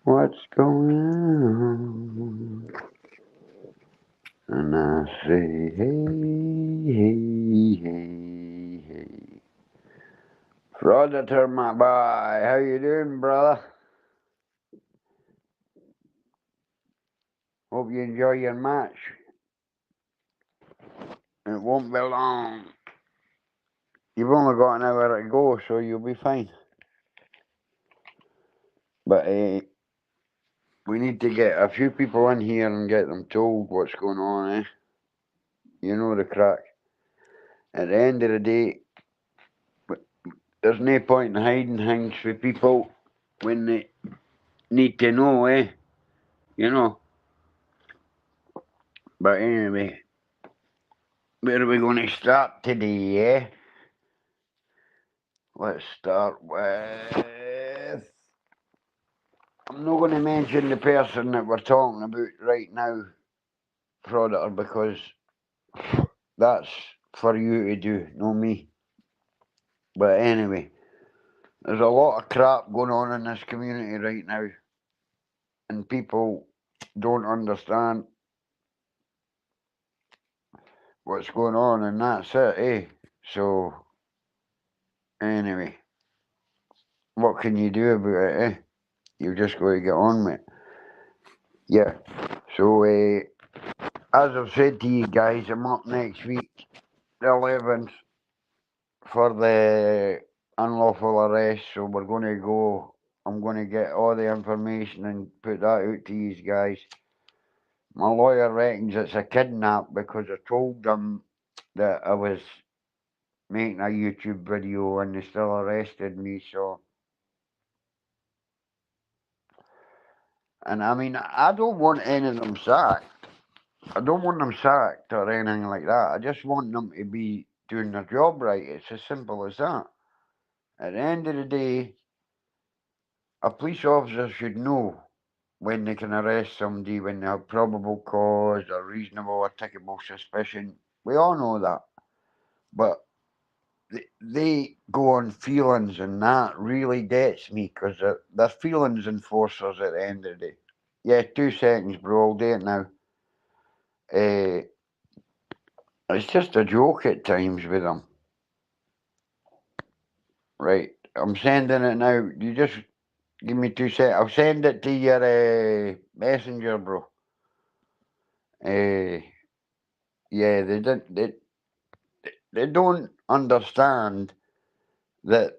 What's going on? And I say, hey, hey, hey, hey. Frauditor, my boy, how you doing, brother? Hope you enjoy your match. It won't be long. You've only got an hour to go, so you'll be fine. But we need to get a few people in here and get them told what's going on, eh? You know the crack. At the end of the day, there's no point in hiding things for people when they need to know, eh? You know. But anyway, where are we going to start today, eh? Let's start with... I'm not going to mention the person that we're talking about right now, Frauditor, because that's for you to do, not me. But anyway, there's a lot of crap going on in this community right now, and people don't understand what's going on, and that's it, eh? So, anyway, what can you do about it, eh? You've just got to get on with it. Yeah, so as I've said to you guys, I'm up next week, the 11th, for the unlawful arrest, so we're going to go. I'm going to get all the information and put that out to you guys. My lawyer reckons it's a kidnap because I told them that I was making a YouTube video and they still arrested me, so... And I mean, I don't want any of them sacked. I don't want them sacked or anything like that. I just want them to be doing their job right. It's as simple as that. At the end of the day, a police officer should know when they can arrest somebody when they have probable cause or reasonable or tickable suspicion. We all know that. But they go on feelings, and that really gets me because they're feelings enforcers at the end of the day. Yeah, 2 seconds, bro. I'll do it now. It's just a joke at times with them. Right. I'm sending it now. You just give me 2 seconds. I'll send it to your messenger, bro. Yeah, they don't understand that.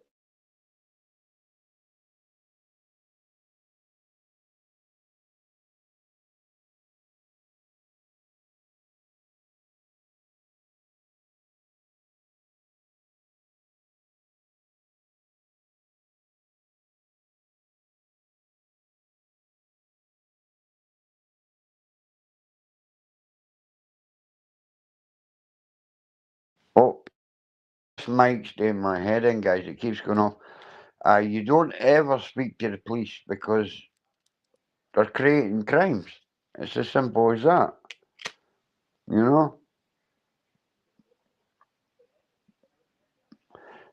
Oh, this mic's doing my head in, guys. It keeps going off. You don't ever speak to the police because they're creating crimes. It's as simple as that. You know?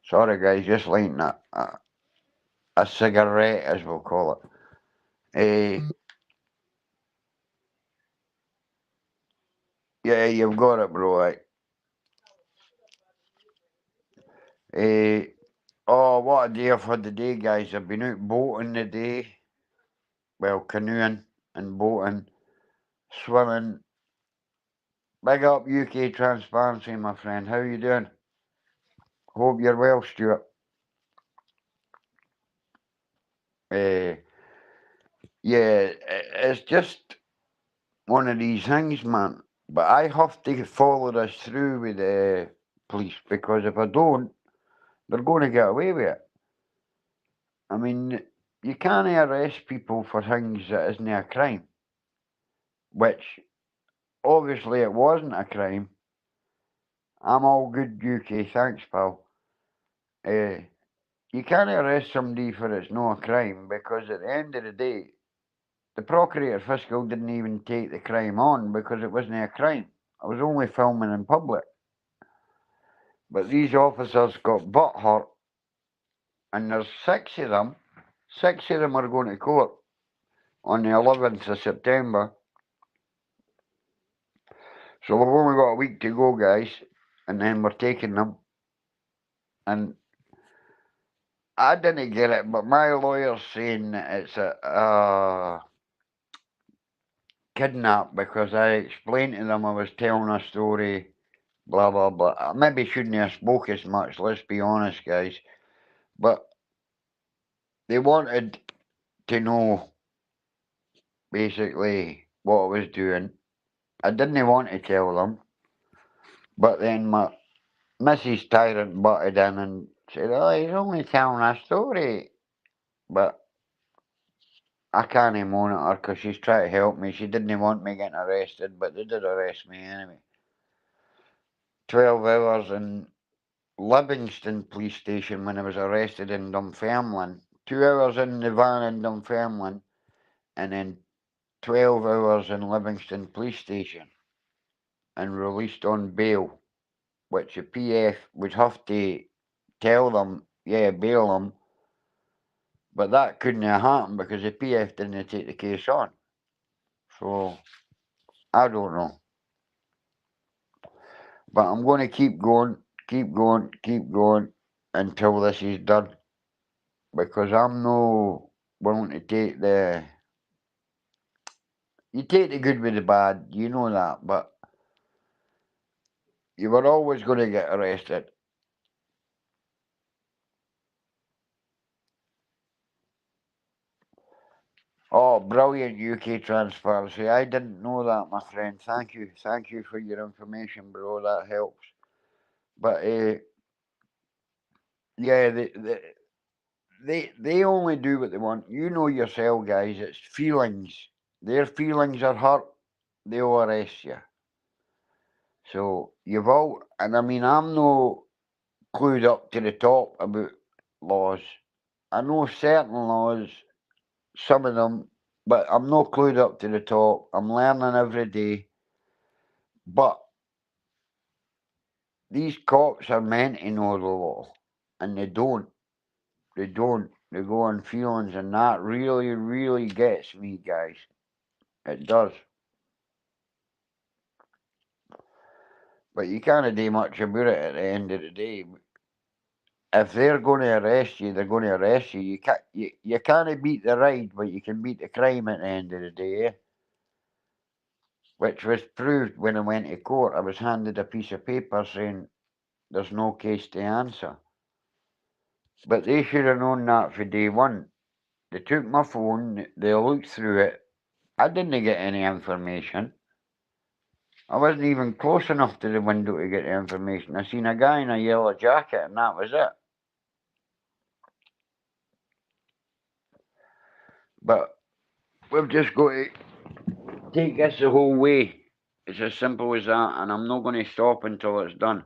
Sorry, guys, just lighting a cigarette, as we'll call it. Yeah, you've got it, bro. Oh, what a day I've had today, guys. I've been out boating today. Well, canoeing and boating, swimming. Big up UK Transparency, my friend. How you doing? Hope you're well, Stuart. Yeah, it's just one of these things, man. But I have to follow this through with the police because if I don't, they're going to get away with it. I mean, you can't arrest people for things that isn't a crime, which obviously it wasn't a crime. I'm all good, UK, thanks, pal. You can't arrest somebody for it's not a crime because at the end of the day, the Procurator Fiscal didn't even take the crime on because it wasn't a crime. I was only filming in public. But these officers got butt hurt, and there's 6 of them. 6 of them are going to court. on the 11th of September. So we've only got a week to go, guys, and then we're taking them. And I didn't get it, but my lawyer's saying that it's a kidnap because I explained to them I was telling a story, blah, blah, blah. I maybe shouldn't have spoke as much, let's be honest, guys. But they wanted to know, basically, what I was doing. I didn't want to tell them, but then my Mrs. Tyrant butted in and said, oh, he's only telling a story. But I can't monitor her because she's trying to help me. She didn't want me getting arrested, but they did arrest me anyway. 12 hours in Livingston police station when I was arrested in Dunfermline. 2 hours in the van in Dunfermline, and then 12 hours in Livingston police station, and released on bail, which the PF would have to tell them, yeah, bail them, but that couldn't have happened because the PF didn't take the case on. So, I don't know. But I'm going to keep going, keep going, keep going until this is done. Because I'm no willing to take the... You take the good with the bad, you know that, but you were always going to get arrested. Oh, brilliant UK transparency. I didn't know that, my friend. Thank you. Thank you for your information, bro. That helps. But, yeah, they only do what they want. You know yourself, guys. It's feelings. Their feelings are hurt, they'll arrest you. So, you've all... And I mean, I'm no clued up to the top about laws. I know certain laws, some of them, but I'm not clued up to the top. I'm learning every day. But these cops are meant to know the law, and they don't. They don't. They go on feelings, and that really, really gets me, guys. It does. But you can't do much about it at the end of the day. If they're going to arrest you, they're going to arrest you. You can't beat the ride, but you can beat the crime at the end of the day. Which was proved when I went to court. I was handed a piece of paper saying there's no case to answer. But they should have known that for day one. They took my phone, they looked through it. I didn't get any information. I wasn't even close enough to the window to get the information. I seen a guy in a yellow jacket and that was it. But we've just got to take this the whole way. It's as simple as that, and I'm not going to stop until it's done.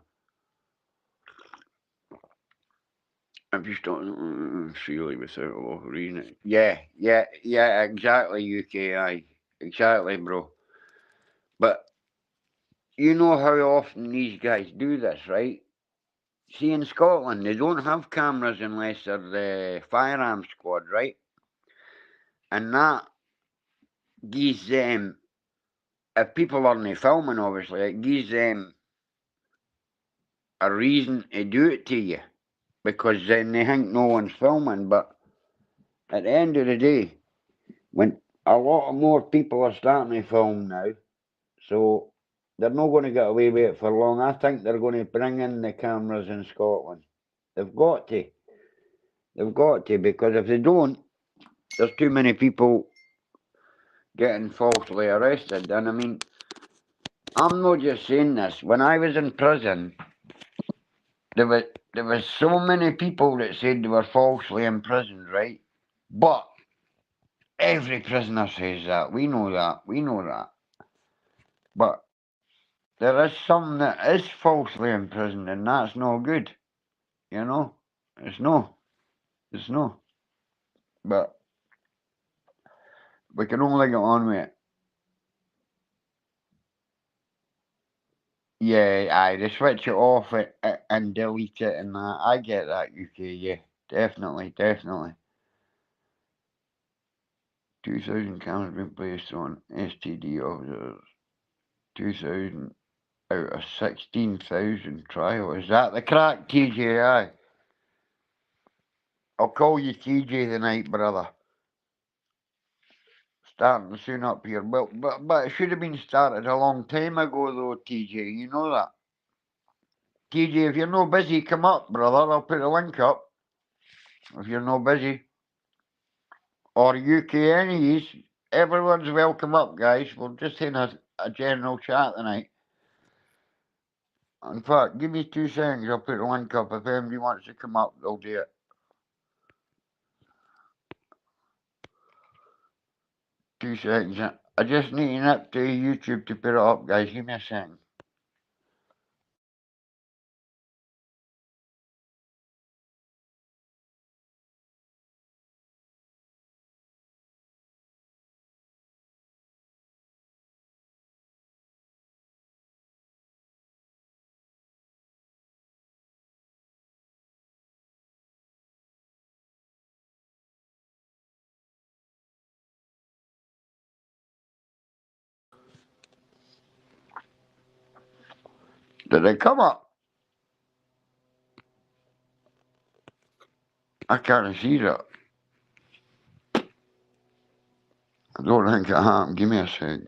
I've just done freely without a lot of reading it. Yeah, exactly, UKI. Exactly, bro. But you know how often these guys do this, right? See, in Scotland, they don't have cameras unless they're the firearms squad, right? And that gives them, if people aren't filming, obviously, it gives them a reason to do it to you. Because then they think no one's filming. But at the end of the day, when a lot more people are starting to film now, so they're not going to get away with it for long. I think they're going to bring in the cameras in Scotland. They've got to. They've got to, because if they don't, there's too many people getting falsely arrested. And I mean, I'm not just saying this. When I was in prison, there was so many people that said they were falsely imprisoned, right? But every prisoner says that. We know that. We know that. But there is some that is falsely imprisoned, and that's no good. You know? It's no. It's no. But we can only get on with it. Yeah, aye, they switch it off and delete it and that. I get that, UK, yeah. Definitely, definitely. 2,000 cameras been placed on STD officers. 2,000 out of 16,000 trial. Is that the crack, TJ? Aye. I'll call you TJ tonight, brother. Starting soon up here. But it should have been started a long time ago, though, TJ. You know that. TJ, if you're no busy, come up, brother. I'll put a link up. If you're no busy. Or UKNEs. Everyone's welcome up, guys. We're just in a general chat tonight. In fact, give me 2 seconds. I'll put a link up. If anybody wants to come up, they'll do it. 2 seconds. I just need to nip to YouTube to put it up, guys. Give me a second. Did they come up? I can't see that. I don't think it happened. Give me a second.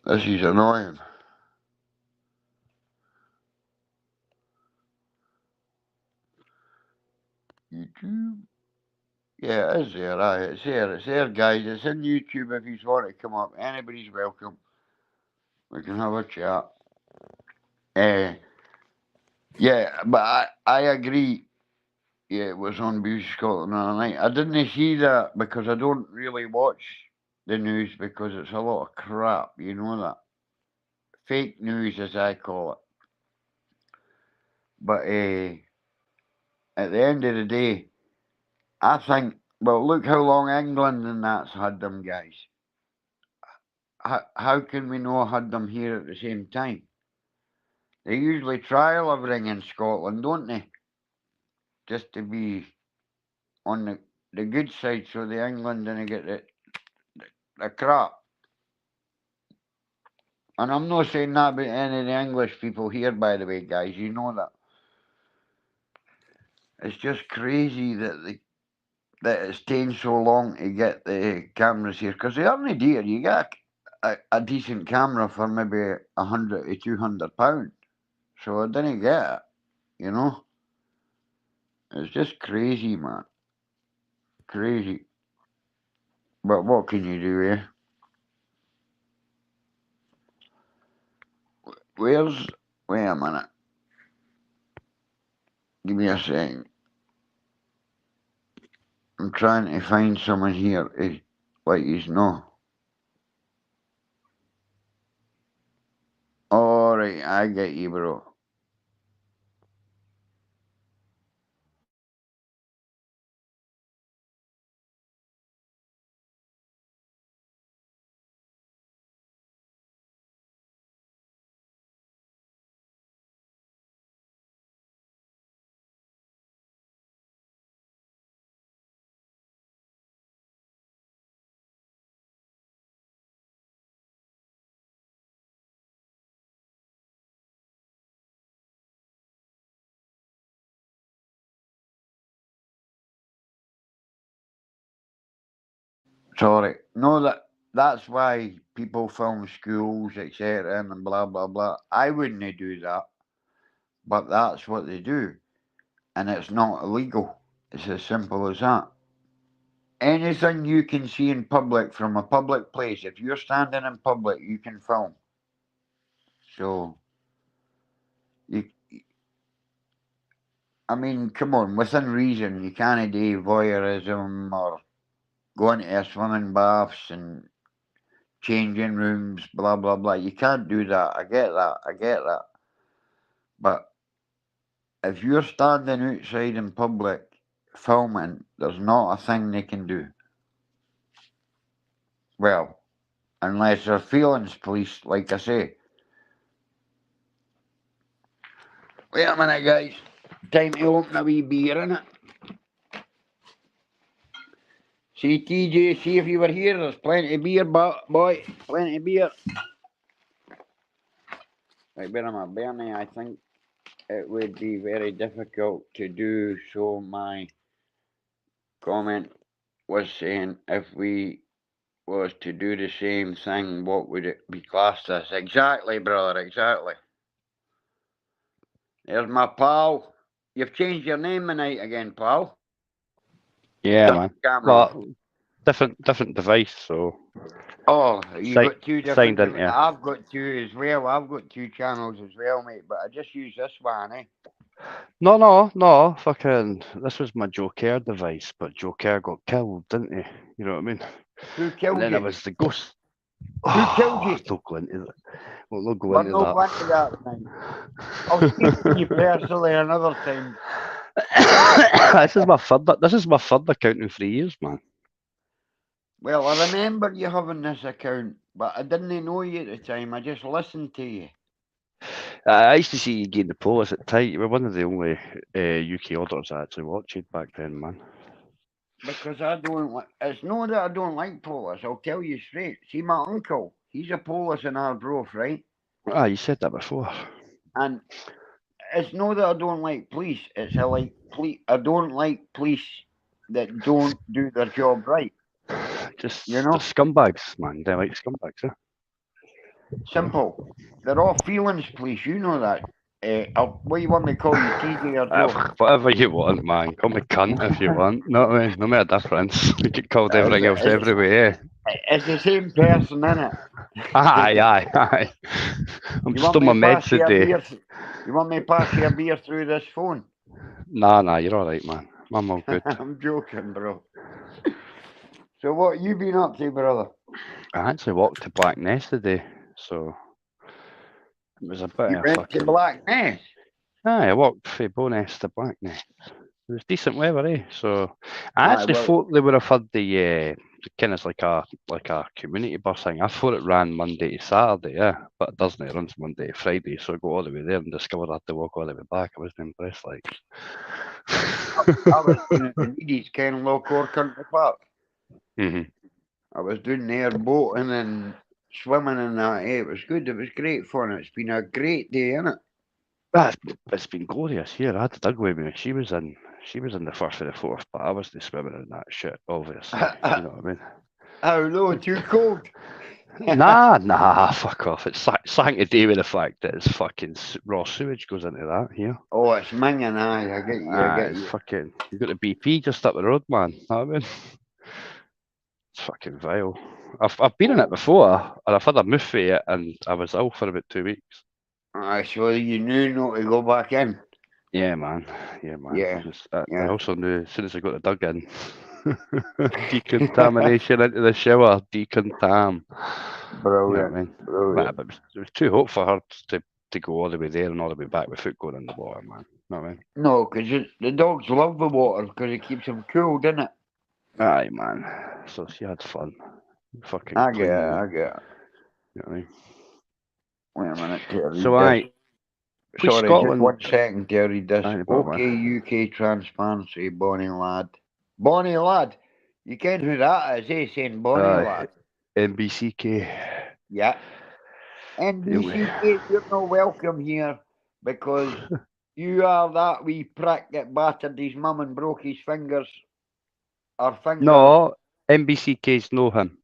This is annoying. YouTube? Yeah, it is there. Aye, it's there. It's there, guys. It's in YouTube if you want to come up. Anybody's welcome. We can have a chat. Yeah, but I agree. Yeah, it was on BBC Scotland the other night. I didn't see that because I don't really watch the news because it's a lot of crap. You know that. Fake news, as I call it. But at the end of the day, I think, well, look how long England and that's had them, guys. How can we not had them here at the same time? They usually trial everything in Scotland, don't they? Just to be on the good side so the England didn't get the crap. And I'm not saying that about any of the English people here, by the way, guys. You know that. It's just crazy that it's taken so long to get the cameras here because they aren't dear. You get a decent camera for maybe £100 to £200. So I didn't get it, you know. It's just crazy, man. Crazy. But what can you do, eh? Wait a minute. Give me a second. I'm trying to find someone here to let you know. Alright, I get you, bro. Sorry. No, that's why people film schools, etc., and blah blah blah. I wouldn't do that, but that's what they do, and it's not illegal. It's as simple as that. Anything you can see in public from a public place, if you're standing in public, you can film. So, you, I mean, come on, within reason, you can't do voyeurism or going to a swimming baths and changing rooms, blah blah blah. You can't do that. I get that. I get that. But if you're standing outside in public filming, there's not a thing they can do. Well, unless they're feelings police, like I say. Wait a minute, guys. Time to open a wee beer, innit? See, TJ, see if you were here, there's plenty of beer, boy. Plenty of beer. Right, where am I? Bernie, I think it would be very difficult to do so. My comment was saying if we was to do the same thing, what would it be classed as? Exactly, brother, exactly. There's my pal. You've changed your name tonight again, pal. Yeah, Turn man. the camera off. Well, different device, so Oh, you got two signed different. into. I've got two as well. I've got two channels as well, mate. But I just use this one, eh? No. Fucking, this was my Joe Kerr device, but Joe Kerr got killed, didn't he? You know what I mean? Who And killed then I you? was the ghost. Who killed Oh, you? don't go into that. Well, not go We're into not going to that tonight. I'll speak to you personally another time. that. This is my third account in 3 years, man. Well, I remember you having this account, but I didn't know you at the time. I just listened to you. I used to see you getting the Polish at tight. You were one of the only UK auditors I actually watched back then, man. Because I don't like. It's not that I don't like Polish. I'll tell you straight. See, my uncle, he's a Polish in Arbroath, right? Ah, you said that before. And it's not that I don't like police. It's I like police. I don't like police that don't do their job right. Just You the know, scumbags, man. They like scumbags, huh? simple. They're all feelings police. You know that. What you want me to call you, TJ or Joe? Whatever you want, man. Call me cunt if you want. No, I mean, no matter difference. You get called everything else It's, everywhere. it's the same person, innit? Aye. I'm You just want on me my to meds pass you a today. beer? You want me to pass you a beer through this phone? Nah, you're alright, man. I'm all good. I'm joking, bro. So what you been up to, brother? I actually walked to Black Ness today, so it was a bit You of a went to fucking. Black Ness? Aye, I walked from Bowness to Black Ness. It was decent weather, eh? So I Aye, actually well, thought they would have had the kind of like a community bus thing. I thought it ran Monday to Saturday, yeah, but it doesn't. It runs Monday to Friday. So I go all the way there and discovered I had to walk all the way back. I wasn't impressed, like. I was doing it in Edie's Kenlock Country Park. hmm I was doing there boating and swimming and that. Eh? It was good. It was great fun. It's been a great day, innit? It's been glorious here. I had to dug with me. She was in the first or the fourth, but I was the swimming in that shit, obviously. You know what I mean? Oh no, too cold. Nah, fuck off. It's something to do with the fact that it's fucking raw sewage goes into that here. Oh, it's minging. Aye, I get you. I get It's you. fucking. You got the BP just up the road, man. You know what I mean? It's fucking vile. I've been in it Oh, before, and I've had a move for it, and I was ill for about 2 weeks. aye. So you knew not to go back in. Yeah, man. Yeah, I yeah. also knew as soon as I got the dug in, decontamination into the shower, decontam. You know what Brilliant, I mean? brilliant. But it was too hot for her to go all the way there and all the way back without going in the water, man. You know what I mean? No, because the dogs love the water because it keeps them cool, doesn't it? Aye, man. So she had fun. Fucking I get it. cleaning it. I get it. You know what I mean? Wait a minute to So read this. please Sorry, just Scotland. 1 second to read this. Aye, but man. OK Transparency, Bonnie Lad. Bonnie Lad. You ken who that is, eh? Saying Bonnie Lad. NBCK. Yeah. NBCK, you're not welcome here because you are that wee prick that battered his mum and broke his fingers. Or fingers. No, NBCK's know him.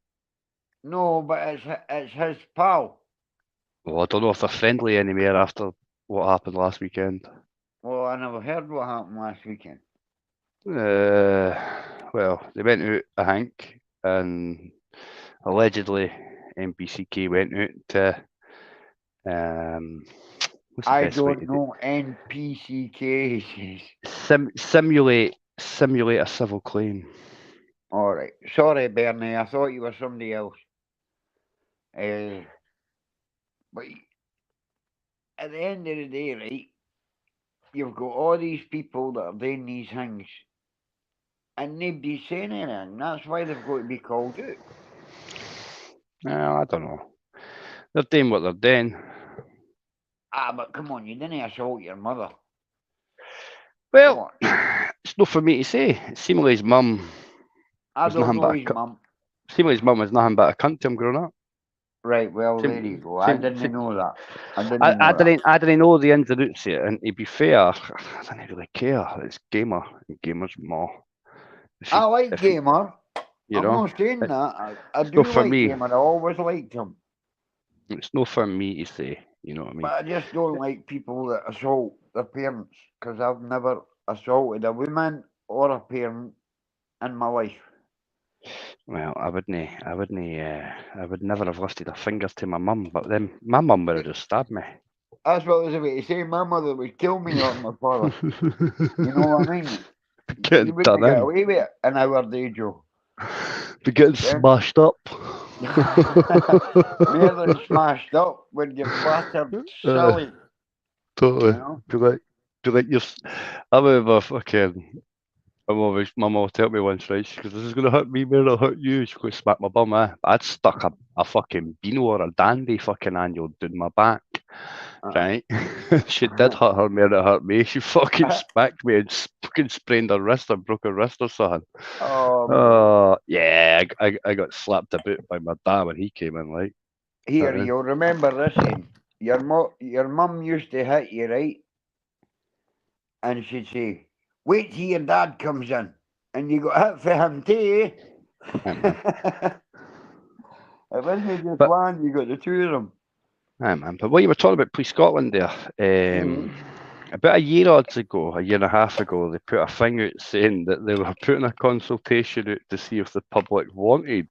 No, but it's his pal. Well, I don't know if they're friendly anymore after what happened last weekend. Well, I never heard what happened last weekend. Well, they went out, I think, and allegedly NBCK went out to what's the I best way to don't do know NPCKs. simulate a civil claim. All right. Sorry, Bernie. I thought you were somebody else. But at the end of the day, right, you've got all these people that are doing these things, and nobody's saying anything. That's why they've got to be called out. I don't know. They're doing what they're doing. Ah, but come on, you didn't assault your mother. Well, it's not for me to say. Seemingly his mum I was don't nothing know but his mum. seemed like his mum was nothing but a cunt to him growing up. Right, well, there you Seemed, go. I seemed, didn't seemed, know that. I didn't know that. I didn't know the ins and outs of it, and to be fair, I didn't really care. It's gamer and gamer's more. I like If you, Gamer. you I'm know, not saying it, that. I it's not do for like me. Gamer. I always liked him. It's not for me to say. You know what I mean? But I just don't like people that assault their parents because I've never assaulted a woman or a parent in my life. Well, I would never have lifted a finger to my mum, but then my mum would have just stabbed me. That's what I was about to say. My mother would kill me or my father. You know what I mean? Be You getting wouldn't done get in. away with it in our day, Joe. Be getting Yeah? smashed up. More than smashed up when you're battered uh, silly. You totally. know? Be like you're. I remember fucking. My mum tell me once, right? She goes, "This is gonna hurt me more than hurt you." She goes, "Smack my bum, eh?" I'd stuck a fucking beano or a dandy fucking annual down my back, right? She did hurt her more than it hurt me. She fucking smacked me and fucking sprained her wrist or broke her wrist or something. Man. Oh yeah, I got slapped a bit by my dad when he came in, like. Here, you'll remember this then. Your mum used to hit you, right? And she'd say, wait till your dad comes in. And you got hit for him too. It wasn't just But one, you got the two of them. man, but what you were talking about, Police Scotland there, about a year odds ago, a year and a half ago, they put a thing out saying that they were putting a consultation out to see if the public wanted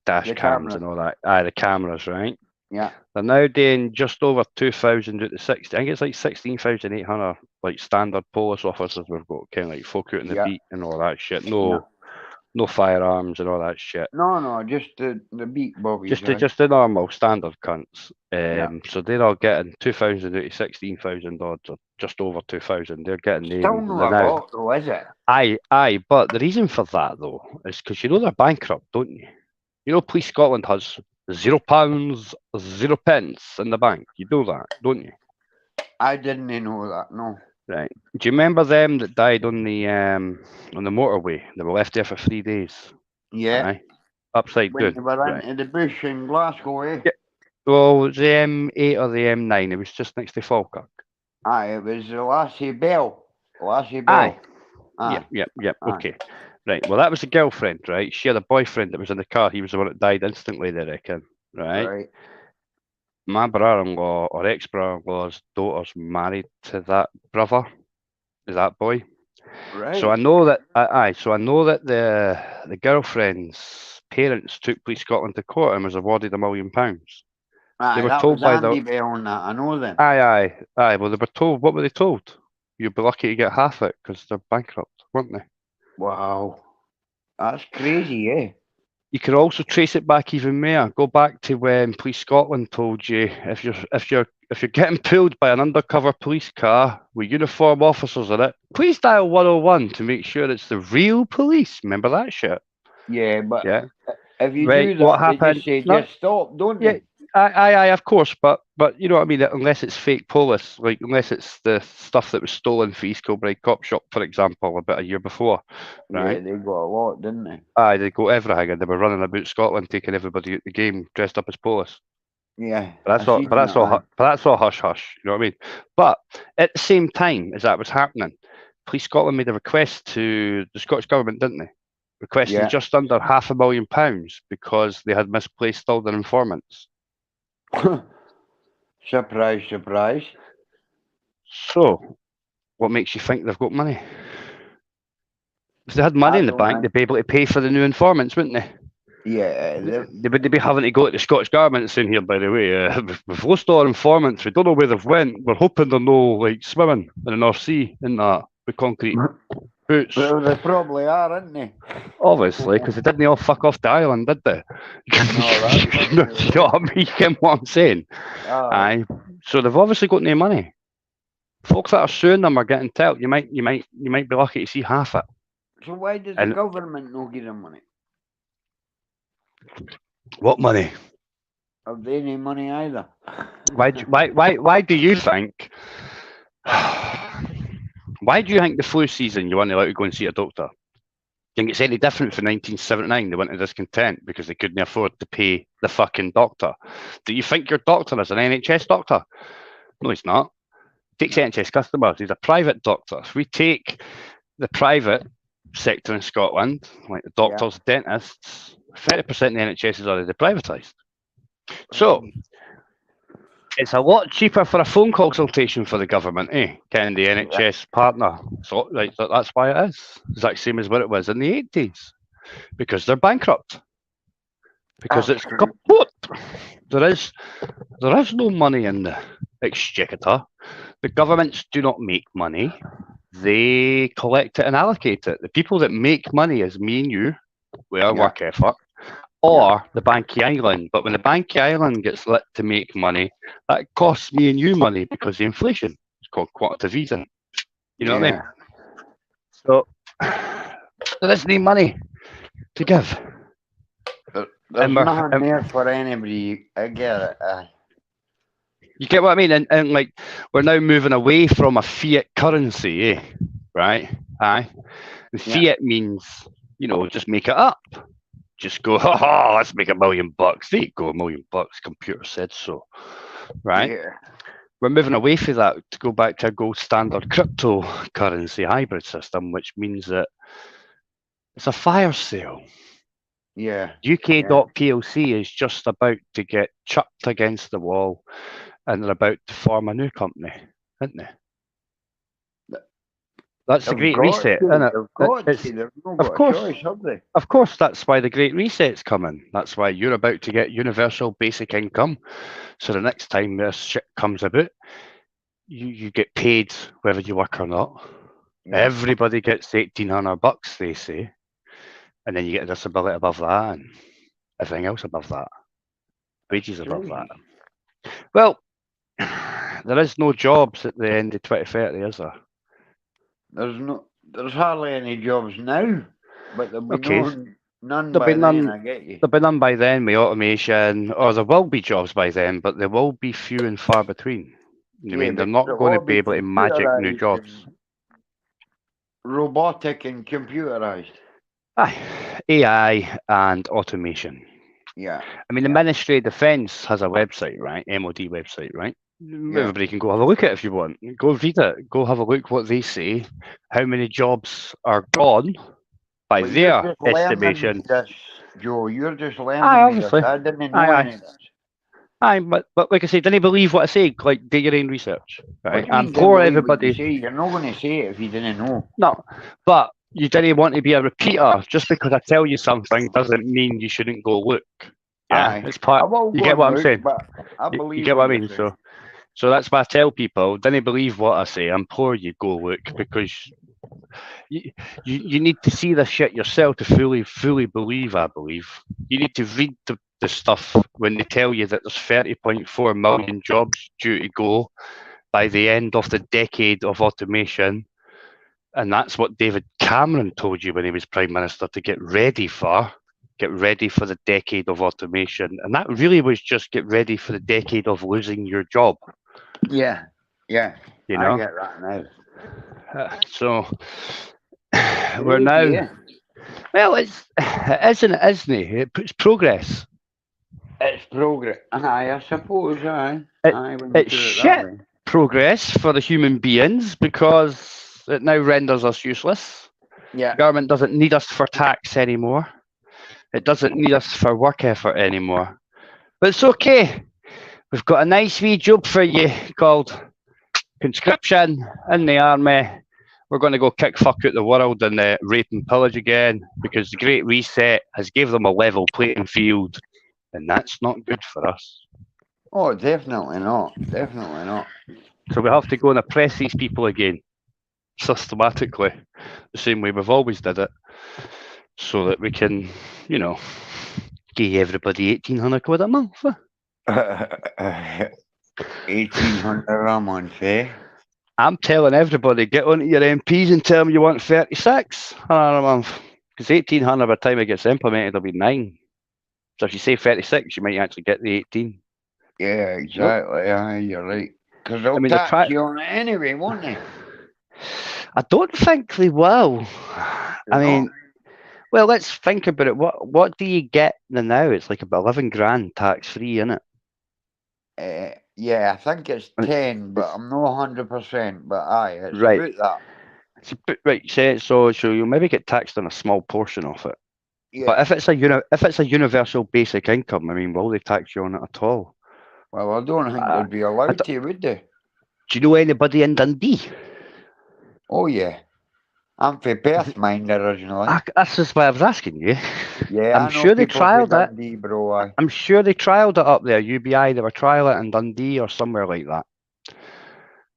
dash The cams camera. and all that. Aye, the cameras, right? Yeah. They're now doing just over 2,000 out of 60. I think it's like 16,800 like standard police officers we've got, kind of like folk out in the Yeah. beat and all that shit. Yeah. No firearms and all that shit. No, just the beat bobbies, right? Just the normal standard cunts. Yeah. So they're all getting 2,000 out of 16,000 odds, or just over 2,000. They're getting Still them not a now. lot though, is it? Aye, but the reason for that though is because you know they're bankrupt, don't you? You know, Police Scotland has £0, 0 pence in the bank. You know that, don't you? I didn't know that, no. Right. Do you remember them that died on the motorway? They were left there for 3 days. Yeah. Aye. Upside When down. you were Right. into the bush in Glasgow, eh? Yeah. Well, it was the M8 or the M9. It was just next to Falkirk. Aye, it was the Lassie Bell. Lassie Aye. Bell. Aye. Yep. Aye. Okay. Right. Well, that was the girlfriend, right? She had a boyfriend that was in the car. He was the one that died instantly, they reckon. Right. Right. My brother-in-law or ex-brother-in-law's daughter's married to that brother, is that boy. Right. So I know that. So I know that the girlfriend's parents took Police Scotland to court and was awarded £1 million. Aye, They were that told was by the. Andy Bell and that. I know them. Aye. Well, they were told. What were they told? You'd be lucky to get half it because they're bankrupt, weren't they? Wow. That's crazy, eh? You can also trace it back even more. Go back to when Police Scotland told you if you're getting pulled by an undercover police car with uniform officers in it, please dial 101 to make sure it's the real police. Remember that shit? Yeah, but Yeah. if you Right. do What that, they happened? just say, No. just stop, don't Yeah. they? Aye, of course, but you know what I mean. Unless it's fake police, like unless it's the stuff that was stolen for East Kilbride Cop Shop, for example, about a year before, right? Yeah, they got a lot, didn't they? Aye, they got everything, and they were running about Scotland, taking everybody at the game dressed up as police. Yeah, But that's all. But that's all hush hush. You know what I mean? But at the same time as that was happening, Police Scotland made a request to the Scottish Government, didn't they? Requesting Yeah. just under £500,000 because they had misplaced all their informants. Surprise, surprise. So, what makes you think they've got money? If they had money in the bank, they'd be able to pay for the new informants, wouldn't they? Yeah. They'd be having to go to the Scottish Government and saying, here, by the way, we've lost all our informants. We don't know where they've went. We're hoping they're no like swimming in the North Sea in that with concrete boots. Well, they probably are, aren't they? Obviously, because they didn't all fuck off the island, did they? You know what I mean? You get what I'm saying? Aye. So they've obviously got no money. Folks that are suing them are getting told. You might be lucky to see half it. So why does the government not give them money? What money? Have they any money either? Why do you think? Why do you think the flu season you weren't allowed to go and see a doctor? Do you think it's any different from 1979? They went to discontent because they couldn't afford to pay the fucking doctor. Do you think your doctor is an NHS doctor? No, he's not. He takes NHS customers. He's a private doctor. If we take the private sector in Scotland, like the doctors, dentists, 30% of the NHS is already privatised. So it's a lot cheaper for a phone consultation for the government, Getting the NHS partner. So that's why it is. Exact same as what it was in the 80s. Because they're bankrupt. Because it's kaput. There is no money in the exchequer. The governments do not make money. They collect it and allocate it. The people that make money is me and you, with our work effort, or the Banky Island. But when the Banky Island gets lit to make money, that costs me and you money because of inflation. It's called quantitative easing. You know what I mean? So there isn't any money to give. There's nothing there for anybody. I get it. You get what I mean? And like, we're now moving away from a fiat currency, right? Aye. And fiat means, just make it up. Just go, let's make $1 million. There you go, $1 million. Computer said so, right? Yeah. We're moving away from that to go back to a gold standard cryptocurrency hybrid system, which means that it's a fire sale. Yeah. UK.plc is just about to get chucked against the wall, and they're about to form a new company, isn't they? That's the Great Reset, isn't it? Of course, that's why the Great Reset's coming. That's why you're about to get universal basic income. So the next time this shit comes about, you get paid whether you work or not. Yeah. Everybody gets $1,800, they say, and then you get a disability above that, and everything else above that. Wages above that. Well, there is no jobs at the end of 2030, is there? There's hardly any jobs now, but there'll be none by then, I get you. There'll be none by then with automation, or there will be jobs by then, but they will be few and far between. I mean, they're not going to be able to magic new jobs. Robotic and computerized. AI and automation. Yeah. I mean, the Ministry of Defence has a website, right? MOD website, right? Everybody can go have a look at it if you want. Go read it. Go have a look what they say. How many jobs are gone by their estimation. Joe, you're just learning this. I didn't know any of this. But like I said, didn't believe what I say. Like, do your own research, right? And pour everybody. You're not going to say it if you didn't know. No, but you didn't want to be a repeater. Just because I tell you something doesn't mean you shouldn't go look. Yeah, it's part. You get what I'm saying? You get what I mean? So that's why I tell people, don't believe what I say. I implore you, go look, because you need to see this shit yourself to fully believe, I believe. You need to read the stuff when they tell you that there's 30.4 million jobs due to go by the end of the decade of automation. And that's what David Cameron told you when he was Prime Minister to get ready for the decade of automation. And that really was just get ready for the decade of losing your job. Yeah. You know? I get that now. So we're now. Yeah. Well, it isn't it? It's progress. It's progress. I suppose. It's shit progress for the human beings because it now renders us useless. Yeah. The government doesn't need us for tax anymore. It doesn't need us for work effort anymore. But it's okay. We've got a nice wee job for you called conscription in the army. We're going to go kick fuck out the world and rape and pillage again because the Great Reset has gave them a level playing field, and that's not good for us. Oh, definitely not. Definitely not. So we have to go and oppress these people again, systematically, the same way we've always did it, so that we can, give everybody 1,800 quid a month. 1,800 a month, eh? I'm telling everybody, get onto your MPs and tell them you want 36 a month. Because 1,800 by the time it gets implemented, it'll be 9. So if you say 36, you might actually get the 18. Yeah, exactly. You're right. Because they'll tax you on it anyway, won't they? I don't think they will. You I know? mean, well, let's think about it. What do you get now? It's like about 11 grand tax free, isn't it? Yeah, I think it's And 10, but it's I'm not 100%. But aye, it's right. about that. Right. So you'll maybe get taxed on a small portion of it. But Yeah. if it's a universal basic income, I mean, will they tax you on it at all? Well, I don't think Uh, they'd be I allowed don't- to, would they? do you know anybody in Dundee? Oh, yeah. I'm from Perth, mind, originally. That's just why I was asking you. Yeah, I'm I know sure they people from trialed it. Dundee, bro. Aye. I'm sure they trialed it up there, UBI. They were trialing it in Dundee or somewhere like that.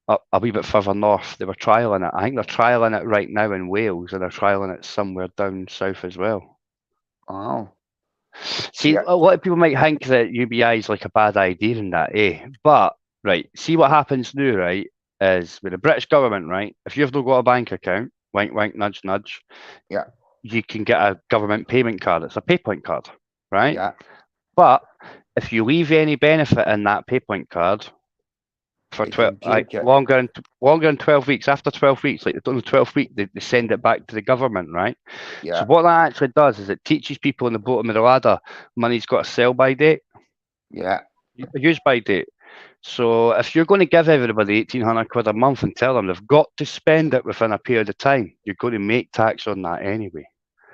Up a wee bit further north, they were trialing it. I think they're trialing it right now in Wales, and they're trialing it somewhere down south as well. Oh, See, yeah, a lot of people might think that UBI is like a bad idea in that, eh? But right, see what happens now, right? Is with the British government, right? If you've not got a bank account, wink, wink, nudge, nudge, yeah, you can get a government payment card. It's a PayPoint card, right? yeah. But if you leave any benefit in that PayPoint card for They 12, can take it. longer than 12 weeks, after 12 weeks, like on the 12th week, they send it back to the government, right? So Yeah, what that actually does is it teaches people on the bottom of the ladder, money's got a sell by date, yeah, a use by date. So if you're going to give everybody 1,800 quid a month and tell them they've got to spend it within a period of time, you're going to make tax on that anyway.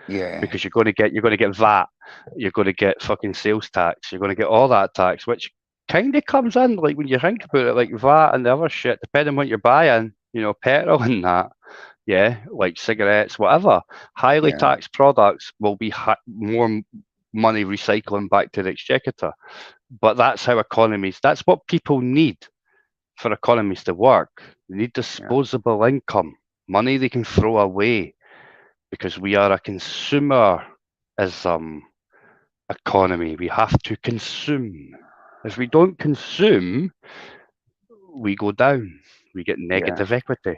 yeah, Because you're going to get VAT, you're going to get fucking sales tax, you're going to get all that tax, which kind of comes in like when you think about it, like VAT and the other shit, depending on what you're buying, petrol and that, yeah, like cigarettes, whatever. Highly yeah, taxed products will be more money recycling back to the exchequer. But that's how economies. That's what people need for economies to work. They need yeah, disposable income, money they can throw away, because we are a consumerism economy. We have to consume. If we don't consume, we go down. We get yeah. negative equity.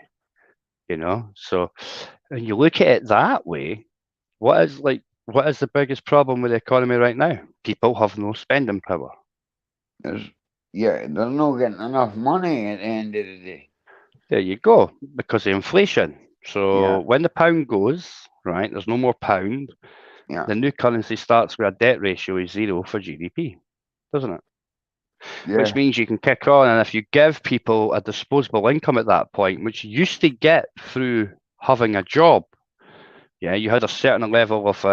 So when you look at it that way, what is the biggest problem with the economy right now? People have no spending power. There's, yeah, they're not getting enough money at the end of the day. There you go, because of inflation. Yeah, So when the pound goes, right, there's no more pound, yeah, the new currency starts with a debt ratio is zero for GDP, doesn't it? Which yeah, means you can kick on. And if you give people a disposable income at that point, which you used to get through having a job, yeah, you had a certain level of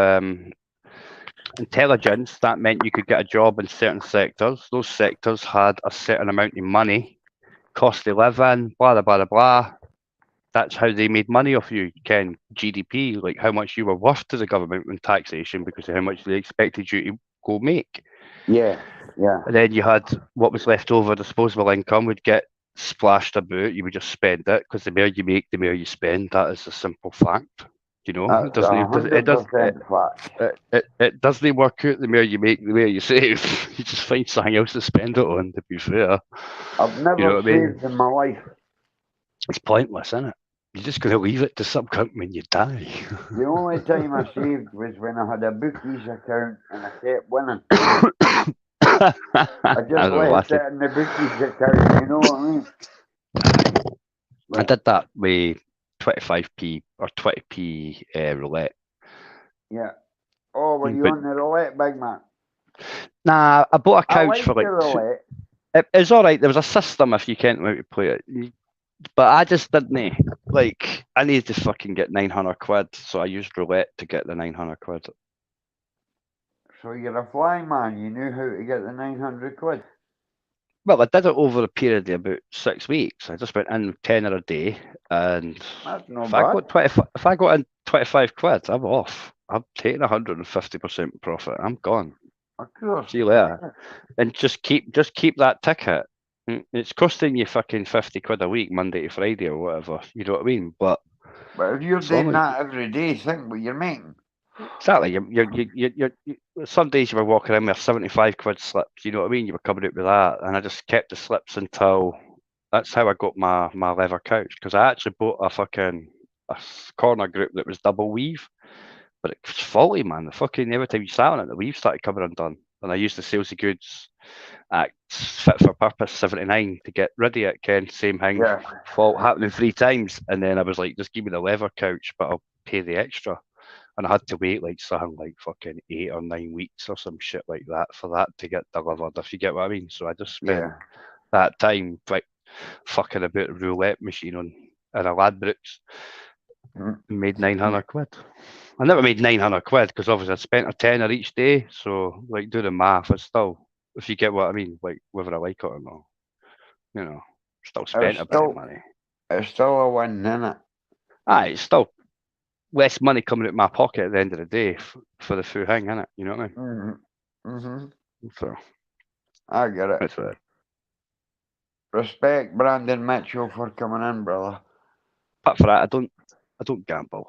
intelligence, that meant you could get a job in certain sectors. Those sectors had a certain amount of money, cost of living, blah, blah, blah, blah. That's how they made money off you, Ken. GDP, like how much you were worth to the government in taxation because of how much they expected you to go make. yeah, yeah. And then you had what was left over, disposable income would get splashed about. You would just spend it because the more you make, the more you spend. That is a simple fact. It That's doesn't. a It does. It hundred does. percent fact. It doesn't work out. The more you make, the more you save. You just find something else to spend it on. To be fair, I've you know never what I mean. saved in my life. It's pointless, isn't it? You're just going to leave it to some cunt when you die. The only time I saved was when I had a bookies account and I kept winning. I I just don't know. left it in the bookies account, you know what I mean? I But did that with 25p or 20p roulette. yeah. Oh, were you But on the roulette, big man? nah, I bought a I couch for like the like roulette. it's all right. There was a system if you can't know how to play it, but I just didn't. Like, I needed to fucking get 900 quid, so I used roulette to get the 900 quid. So you're a fly man. You knew how to get the 900 quid. Well, I did it over a period of about 6 weeks. I just went in with tenner a day, and That's no if I bad. got 20, if I got in 25 quid, I'm off. I'm taking 150% profit. I'm gone. Of course. See you later. And just keep that ticket. It's costing you fucking 50 quid a week, Monday to Friday or whatever. You know what I mean? But But if you're as long doing as that every day, think what you're making. exactly, some days you were walking in with 75 quid slips. You know what I mean? You were coming out with that, and I just kept the slips until that's how I got my leather couch, because I actually bought a corner group that was double weave, but it was faulty, man. The fucking every time you sat on it, the weave started coming undone, and I used the sales of goods. fit for purpose 79 to get rid of it, Ken. Same thing, Yeah. fault happening 3 times. And then I was like, just give me the leather couch, but I'll pay the extra. And I had to wait like something like fucking 8 or 9 weeks or some shit like that for that to get delivered, if you get what I mean. So I just spent Yeah. that time like fucking about a roulette machine on in a Ladbrokes Mm. and made 900 quid. I never made 900 quid because obviously I spent a tenner each day. So like do the math, it's still, if you get what I mean, like whether I like it or not, you know, still spent It's a bit of still, money. it's still a win, innit? It's still less money coming out of my pocket at the end of the day for the full thing, innit? You know what I Mhm. Mhm. mean? So I get it. that's it. Respect Brandon Mitchell for coming in, brother. Apart from that, I don't gamble.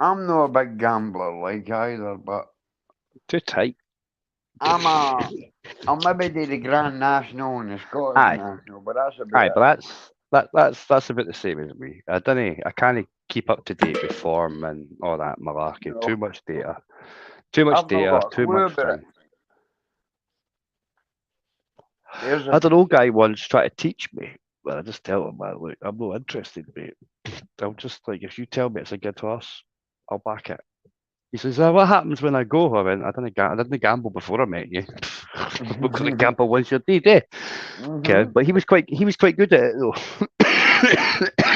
I'm not a big gambler like either, but Too tight. I'll maybe do the Grand National and the Scottish Aye, National, but that's aye, about but that's about the same as me. I can't keep up to date with form and all that it. malarkey. No, Too much I've not data, got a too clue much about it. thing. There's I a had an old guy once try to teach me. Well, I just tell him, man, look, I'm not interested, mate. I'll just like if you tell me it's a good horse, I'll back it. He says, what happens when I go? I went, I didn't gamble before I met you. I'm not going to gamble once you're dead, eh? Okay, mm-hmm. but he was quite good at it though.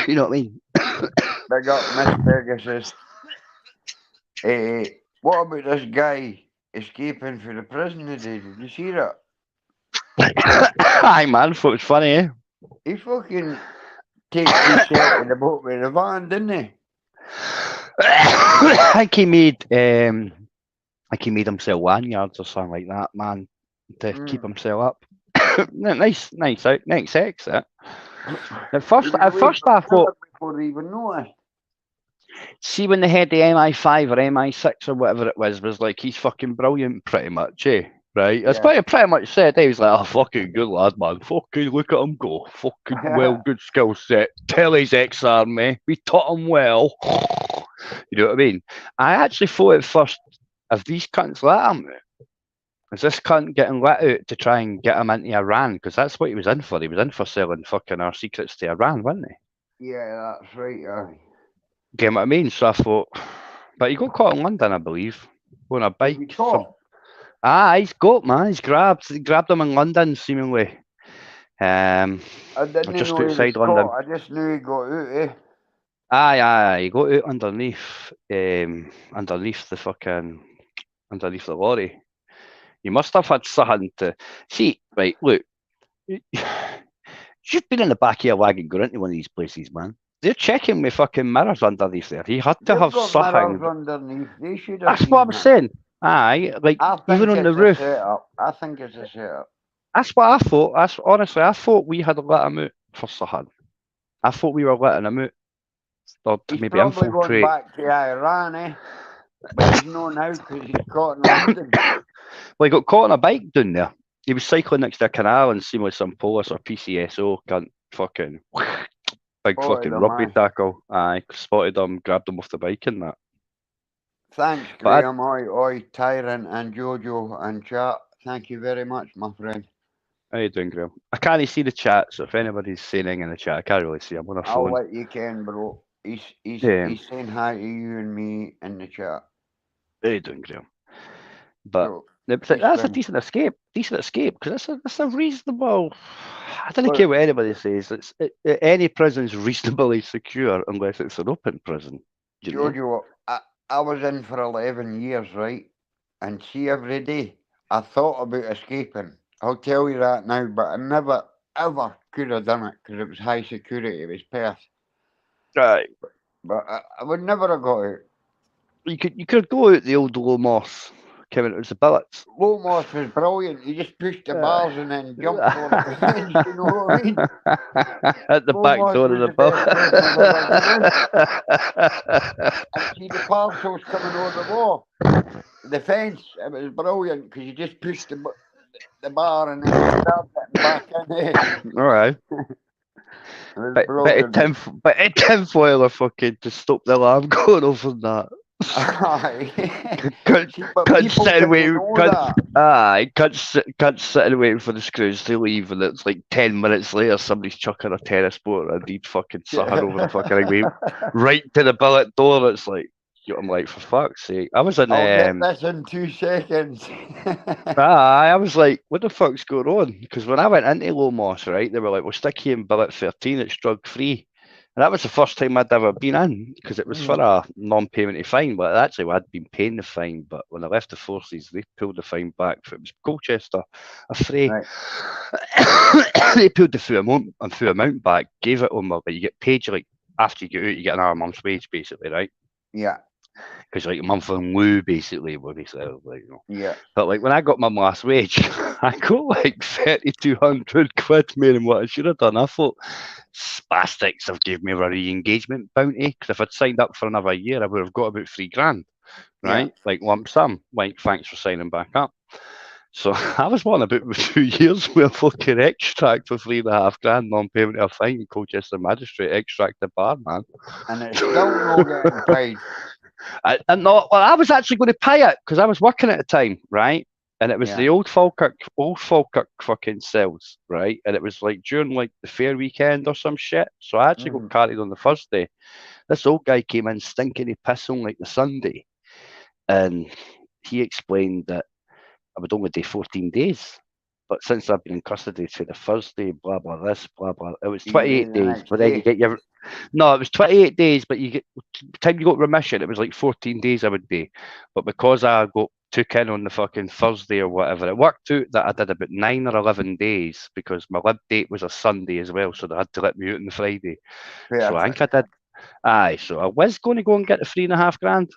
You know what I mean? Big up Miss Pegasus. What about this guy escaping from the prison today? Did you see that? Aye, man, thought it was funny, eh? He fucking takes himself in the boat with the van, didn't he? I think he made himself lanyards or something like that, man, to keep himself up. Nice exit. At He first, was at away first for I an hour thought, before he even noticed. see when they had the MI5 or MI6 or whatever it was like he's fucking brilliant, pretty much, eh? Right? That's Yeah. what he pretty much said. He was like, oh, fucking good lad, man. Fucking look at him go. Fucking well, good skill set. Tell he's ex-army. We taught him well. You know what I mean? I actually thought at first, if these cunts let him, is this cunt getting let out to try and get him into Iran? Because that's what he was in for. He was in for selling fucking our secrets to Iran, wasn't he? Yeah, that's right. Get what I mean? So I thought, but he got caught in London, I believe, on a Was he bike. caught? He's got, man. He grabbed him in London, seemingly. I didn't Just know he was outside London. caught. I just knew he got out, eh? Aye. He got out underneath the fucking, underneath the lorry. He must have had something to see. Right, look, you've been in the back of your wagon going into one of these places, man. They're checking my fucking mirrors underneath there. He had to They've have got mirrors something. underneath. They should have That's what seen I'm that. saying. Aye, like I even think on the it's a roof. setup. I think it's a setup. That's what I thought. That's honestly, I thought we had let him out for something. I thought we were letting him out or to He's maybe probably going infiltrate. back to Iran, eh? But he's not now because he's caught in London. Well, he got caught on a bike down there. He was cycling next to a canal and seemed like some police or PCSO cunt fucking big Spotted fucking him, rugby aye. tackle. I spotted him, grabbed him off the bike and that. Thanks, But Graham. Oi, Tyrant and Jojo and chat. Thank you very much, my friend. how you doing, Graham? I can't see the chat, so if anybody's saying anything in the chat, I can't really see. I'm on a I'll phone. let you can, bro. He's Yeah, he's saying hi to you and me in the chat. how you doing, Graham? But So that's a decent escape. Because that's a reasonable. I don't care what anybody says. Any prison's reasonably secure unless it's an open prison. You know. Jojo, I was in for 11 years, right? And see, every day I thought about escaping. I'll tell you that now, but I never, ever could have done it because it was high security. It was Perth. Right. But I would never have got out. You could go out the old low moss, Kevin. It was the billets. Low Moss was brilliant. You just pushed the bars and then jumped over the fence. You know what I mean? At the Low back Moss door of was the the best prison I've ever been in. And see the parcels coming over the wall. The fence, it was brilliant because you just pushed the bar and then you stabbed it and back in there. All right. It was But brilliant. it tinfoil are fucking to stop the alarm going off on that. Aye. Can't, See, but can't people sit and didn't wait. know that. Can't sit and wait for the screws to leave, and it's like 10 minutes later, somebody's chucking a tennis ball, and he'd fucking sucking over the fucking way right to the billet door. It's like, I'm like, for fuck's sake. I was in I'll get this in 2 seconds. I was like, what the fuck's going on? Because when I went into Lomos, right, they were like, we'll stick you in billet 13, it's drug free. And that was the first time I'd ever been in because it was for a non-payment of fine. But actually, I'd been paying the fine. But when I left the forces, they pulled the fine back. It was Colchester, a fray. Right. They pulled the full amount back, gave it on me, but you get paid. Like after you get out, you get another month's wage, basically, right? Yeah. Because like a month in lieu, basically, like, Yeah. But like when I got my last wage, I got like 3,200 quid more than what I should have done. I thought spastics have gave me a re-engagement bounty because if I'd signed up for another year, I would have got about £3,000, Yeah. right? Like lump sum. Like thanks for signing back up. So I was wanting about 2 years with a fucking extract for £3,500 non-payment of fine. Colchester magistrate extract the bar, man. And it's still not getting paid. Well, I was actually going to pay it because I was working at the time, right? And it was Yeah. the old Falkirk fucking cells, right? And it was like during like the fair weekend or some shit. So I actually got carried on the Thursday. This old guy came in stinking of piss on like the Sunday, and he explained that I would only do 14 days. But since I've been in custody to the Thursday, blah blah this, blah blah, it was You get paid 28 the days. next But then you day. get your no, it was 28 days. But you get time you got remission, it was like 14 days I would be. But because I got took in on the fucking Thursday or whatever, it worked out that I did about 9 or 11 days because my lib date was a Sunday as well, so they had to let me out on the Friday. So I think Perfect. I did. Aye, so I was going to go and get the £3,500.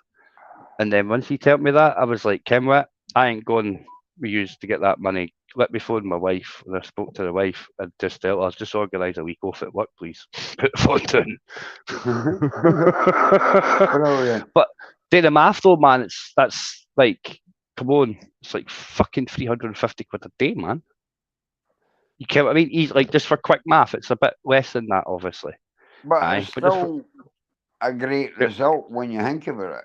And then once he told me that, I was like, Kim, what? I ain't going we used to get that money. Let me phone my wife. And I spoke to the wife and just tell her, just organise a week off at work, please. Put the phone down. Brilliant. But do the math though, man, that's like, come on, it's like fucking 350 quid a day, man. You can't, I mean, he's like, just for quick math, it's a bit less than that, obviously. But Aye, it's but just for, still a great result when you think about it.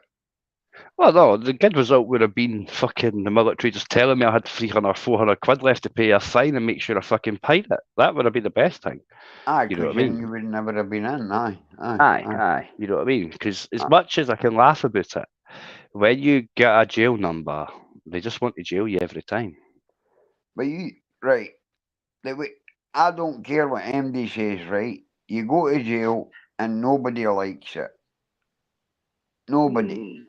well, no, the good result would have been fucking the military just telling me I had 300 or 400 quid left to pay a fine and make sure I fucking paid it. That would have been the best thing. Aye, You know because what I then you mean? would never have been in. Aye, aye, Aye, aye. aye. You know what I mean? Because as aye. much as I can laugh about it, when you get a jail number, they just want to jail you every time. But you, right, I don't care what MD says, right? You go to jail and nobody likes it. Nobody.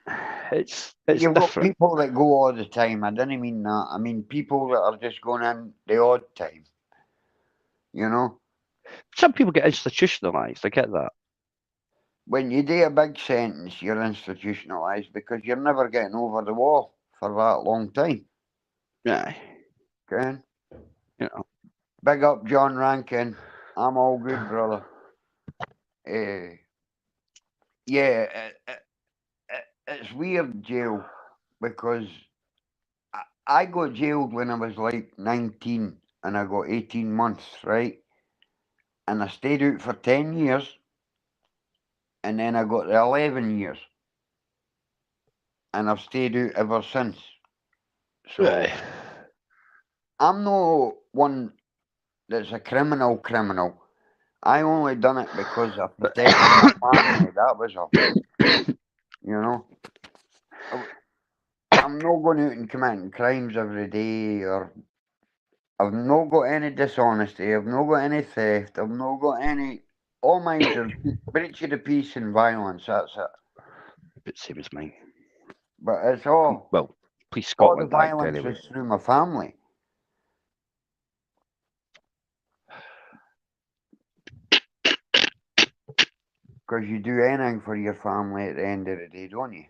It's You've got different. people that go all the time. I didn't mean that. I mean people that are just going in the odd time. You know? Some people get institutionalized. I get that. When you do a big sentence, you're institutionalised because you're never getting over the wall for that long time. Aye. Okay? You know. Big up John Rankin. I'm all good, brother. Yeah, it's weird jail because I got jailed when I was like 19 and I got 18 months, right? And I stayed out for 10 years and then I got the 11 years and I've stayed out ever since. So Aye. I'm no one that's a criminal. I only done it because I protected my family. That was all. You know? I'm not going out and committing crimes every day or I've not got any dishonesty. I've not got any theft. I've not got any. All mine's are breach of the peace and violence. That's it. But same as mine. But it's all Well, please all the Scotland Act violence anyway. is through my family. Because you do anything for your family at the end of the day, don't you?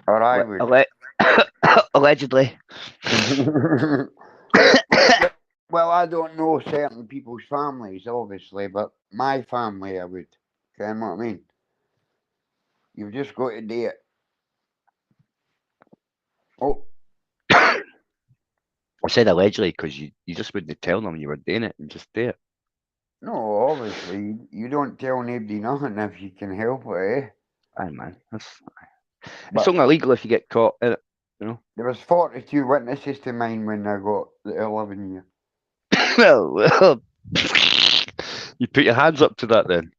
Or I would. Allegedly. Well, I don't know certain people's families, obviously, but my family, I would. You know what I mean? You've just got to do it. Oh, I said allegedly because you just wouldn't tell them you were doing it and just do it. no, obviously, you don't tell nobody nothing if you can help it, eh? Aye, man. It's But only illegal if you get caught in it, you know. there was 42 witnesses to mine when I got the 11 year. Well, you put your hands up to that then.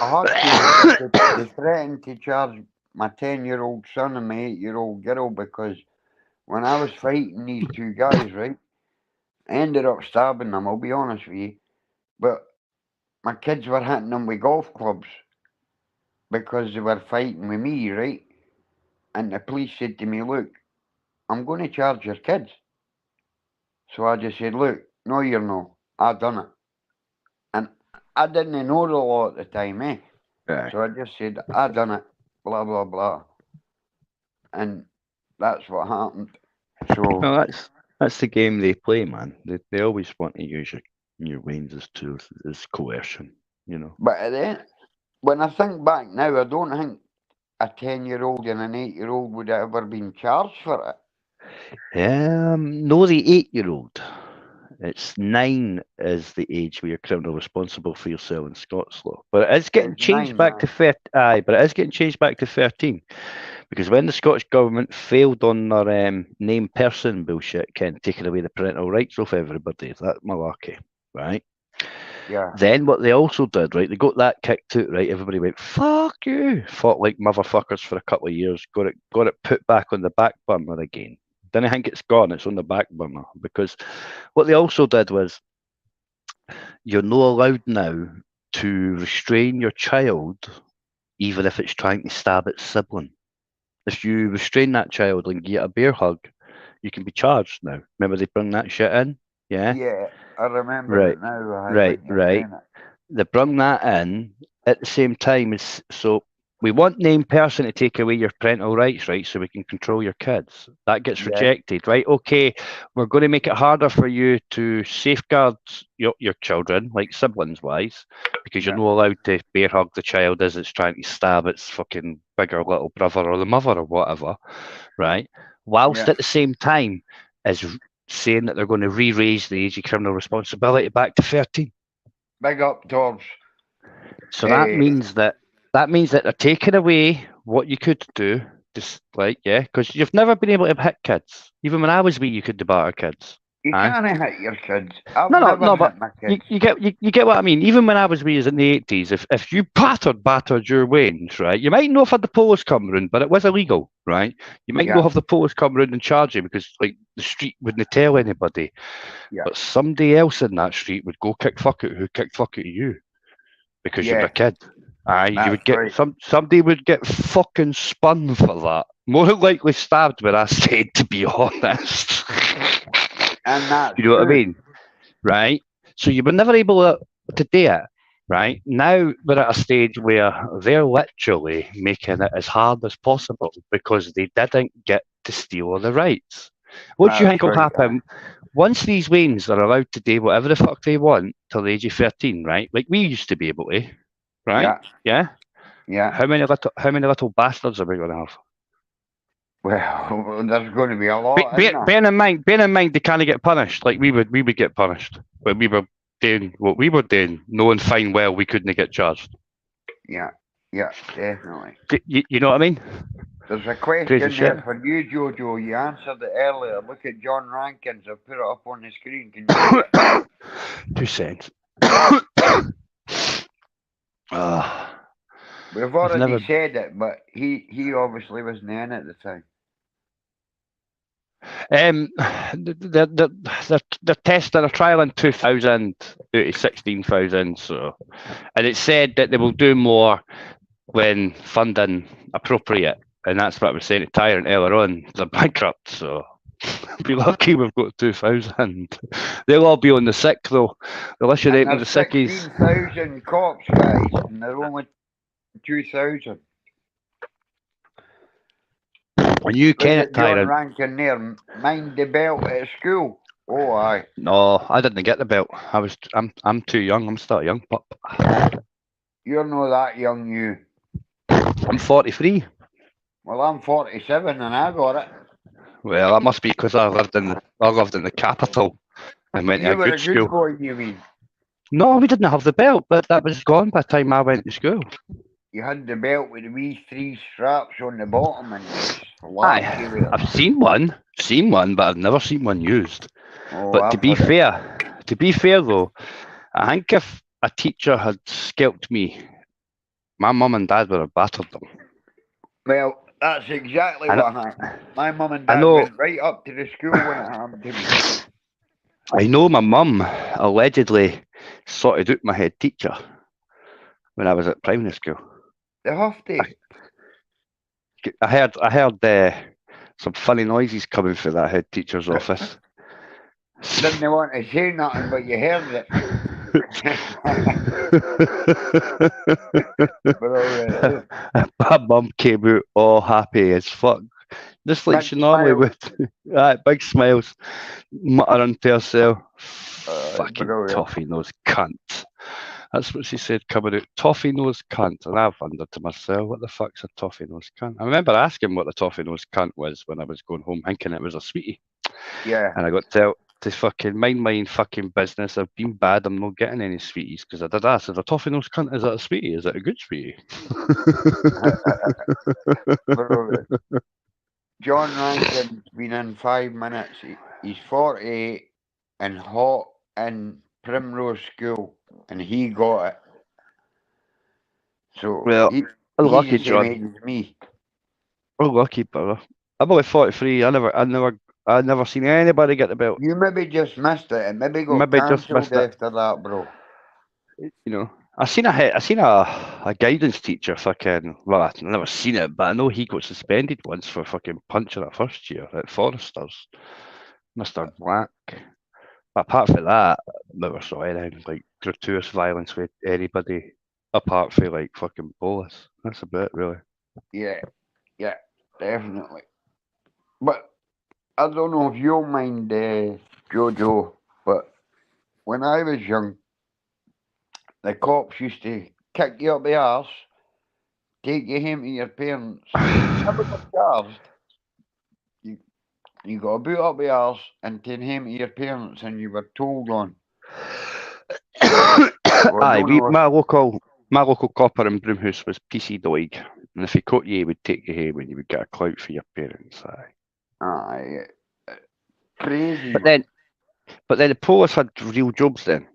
I had to because they threatened to charge my 10-year-old son and my 8-year-old girl because when I was fighting these two guys, right, I ended up stabbing them, I'll be honest with you. But my kids were hitting them with golf clubs because they were fighting with me, right? And the police said to me, look, I'm going to charge your kids. So I just said, look, no, you're no. I done it. And I didn't know the law at the time, eh? Aye. So I just said, I done it, blah, blah, blah. And that's what happened. So, Well, that's the game they play, man. They always want to use your wains as tools, as coercion, you know. but then, when I think back now, I don't think a 10-year-old and an 8-year-old would have ever been charged for it. No, the 8-year-old. It's 9 is the age where you're criminally responsible for yourself in Scots law. But it is getting It's changed 9 back now. to 13. Aye, but it is getting changed back to 13. Because when the Scottish government failed on their named person bullshit, taking away the parental rights off everybody, that malarkey, right? Yeah, Then what they also did, right, they got that kicked out, right? Everybody went, fuck you, fought like motherfuckers for a couple of years, got it put back on the back burner again. Then I think it's gone, it's on the back burner. Because what they also did was, you're not allowed now to restrain your child, even if it's trying to stab its sibling. If you restrain that child and get a bear hug, you can be charged now. Remember they bring that shit in? Yeah? yeah, I remember Right, it now. right, When you're right. saying it. They bring that in at the same time as, so we want named person to take away your parental rights, right? So we can control your kids. That gets Yeah. rejected, right? Okay, we're going to make it harder for you to safeguard your children, like siblings wise, because you're Yeah. not allowed to bear hug the child as it's trying to stab its fucking bigger little brother or the mother or whatever, right? Whilst Yeah. at the same time as saying that they're going to re-raise the age of criminal responsibility back to 13. Big up, Torbs. So that means that they're taking away what you could do, just like, yeah, because you've never been able to hit kids. Even when I was wee, you could batter kids. You Aye. can't hit your kids. I've No, never no, hit but my you kids. get what I mean. Even when I was wee, as in the 80s, if you battered your wains, right, you might not have had the police come round, but it was illegal, right? You might Yeah. not have the police come round and charge you because, like, the street wouldn't tell anybody. Yeah. But somebody else in that street would go kick fuck out who kicked fuck out you because you were Yeah. a kid. Aye, you would That's get right. somebody would get fucking spun for that. More than likely stabbed where I stayed, to be honest. And that's You know what I true. mean? Right? So you were never able to do it. Right? Now we're at a stage where they're literally making it as hard as possible because they didn't get to steal all the rights. What do you That's think will right. happen once these Waynes are allowed to do whatever the fuck they want till the age of 13, right? Like we used to be able to, right? Yeah. Yeah? How many little bastards are we going to have? Well, there's going to be a lot in there. Bearing in mind, they can't get punished. Like we would get punished when we were doing what we were doing, knowing fine well we couldn't get charged. Yeah. Yeah, definitely. You know what I mean? There's a question Crazy there shit. for you, Jojo. You answered it earlier. Look at John Rankins. I've put it up on the screen. Can you see it? 2 cents. We've already never- said it, but he obviously wasn't in at the time. They're testing a trial in 2000 out of 16,000. So, and it said that they will do more when funding appropriate, and that's what I was saying to Tyrant earlier on. They're bankrupt, so be lucky we've got 2,000. They'll all be on the sick though. They'll issue them to the There's sickies. 16,000 cops, guys, and they're only 2,000. When you Look can at it, John Tyrant. Rankin there. Mind the belt at school. Oh, aye. No, I didn't get the belt. I'm too young. I'm still a young pup. You're not that young, you. I'm 43. Well, I'm 47 and I got it. Well, that must be because I lived in the capital and went to You a were good a school. good boy, you mean? No, we didn't have the belt, but that was gone by the time I went to school. You had the belt with the wee 3 straps on the bottom and slapped you with Aye, it. I've seen one, but I've never seen one used. Oh, But I've had it. to be fair though, I think if a teacher had scalped me, my mum and dad would have battered them. Well, that's exactly I know, what happened. My mum and I dad know, went right up to the school when it happened to me. I know my mum allegedly sorted out my head teacher when I was at primary school. They have to. I heard some funny noises coming through that head teacher's office. Didn't want to say nothing, but you heard it. But alright. My mum came out all happy as fuck, just like Big she normally smile. would. Right, big smiles, muttering to herself, But "Fucking alright. toffee nose cunt." That's what she said coming out. Toffee nose cunt. And I've wondered to myself, what the fuck's a toffee nose cunt? I remember asking what the toffee nose cunt was when I was going home, thinking it was a sweetie. Yeah. And I got told to fucking mind my own fucking business. I've been bad. I'm not getting any sweeties. Because I did ask, is a toffee nose cunt, is that a sweetie? Is it a good sweetie? But alright. John Rankin's been in 5 minutes. He's 48 and hot in Primrose School, and he got it. So Well, he's lucky the same John. age as me. Lucky brother. I'm only 43. I never seen anybody get the belt. You maybe just missed it. It maybe got Maybe just cancelled missed it. after that, bro. You know, I seen a guidance teacher fucking. Well, I've never seen it, but I know he got suspended once for fucking punching a first year at Foresters, Mr. Black. But apart from that, never saw anything like gratuitous violence with anybody apart from like fucking Bolas. That's about it, really. Yeah, definitely. But I don't know if you'll mind, Jojo, but when I was young, the cops used to kick you up the arse, take you home to your parents. You never got charged. You, you got a boot up the arse and take home to your parents, and you were told on. So I Aye, don't know if, my local copper in Broomhouse was PC Doig, and if he caught you, he would take you home and you would get a clout for your parents. Aye. crazy. But then the police had real jobs then.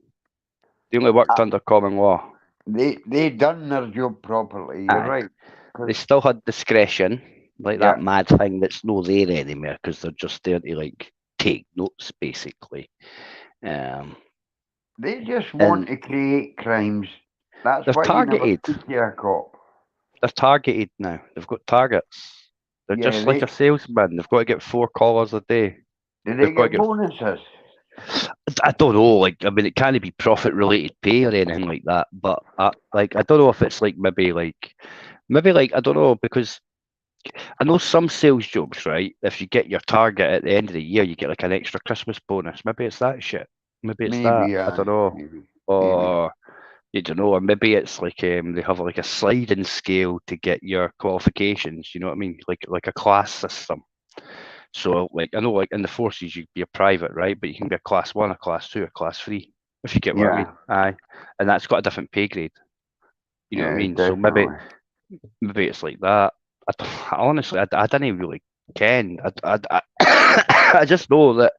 They only worked under common law. They done their job properly. You're Aye. right. They still had discretion, like Yeah. that mad thing that's no there anymore because they're just there to like take notes, basically. They just want to create crimes. That's They're why you never targeted. speak to a cop. They're targeted now. They've got targets. They're Yeah, just like a salesman. They've got to get 4 callers a day. Do they They've got to get bonuses? I don't know. Like, I mean, it can't be profit related pay or anything like that. But I don't know if it's like maybe I don't know, because I know some sales jobs, right? If you get your target at the end of the year, you get like an extra Christmas bonus. Maybe it's that shit. Maybe it's that. Maybe, I don't know. maybe. Or you don't know. Or maybe it's like they have like a sliding scale to get your qualifications. You know what I mean? Like a class system. So like I know, like in the forces, you'd be a private, right? But you can be a class 1, a class 2, a class 3, if you get what I mean. Aye, and that's got a different pay grade. You know what I mean? Definitely. So maybe it's like that. Honestly, I didn't really ken. I just know that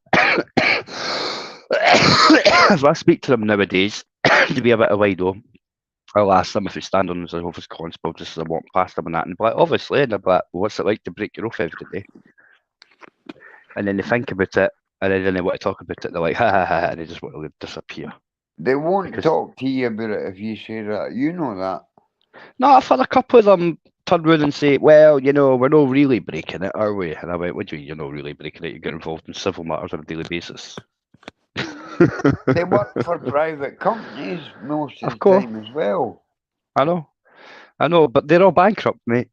if I speak to them nowadays, to be a bit of wido, I'll ask them if it's stand on as an office constable just as I walk past them and that, and they're like, obviously, and they're like, well, what's it like to break your oath every day? And then they think about it, and then they want to talk about it. They're like, ha ha ha, and they just want to disappear. They won't talk to you about it if you say that. You know that. No, I've had a couple of them turn around and say, well, you know, we're not really breaking it, are we? And I went, what do you mean you're not really breaking it? You get involved in civil matters on a daily basis. They work for private companies most of the time as well. I know, but they're all bankrupt, mate.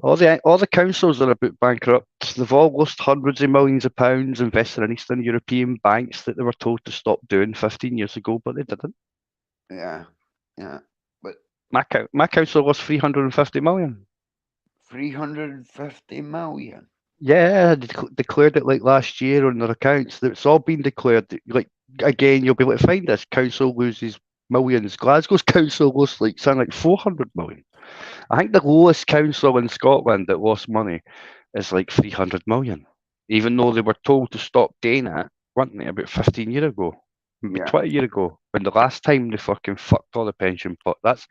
All the councils are about bankrupt. They've all lost hundreds of millions of pounds investing in Eastern European banks that they were told to stop doing 15 years ago, but they didn't. Yeah. But my council lost 350 million. 350 million? Yeah, they declared it like last year on their accounts. It's all been declared. Like, again, you'll be able to find this. Council loses millions. Glasgow's council lost like something like 400 million. I think the lowest council in Scotland that lost money is like 300 million, even though they were told to stop doing it, weren't they, about 15 years ago, maybe Yeah, 20 years ago, when the last time they fucking fucked all the pension pot. That's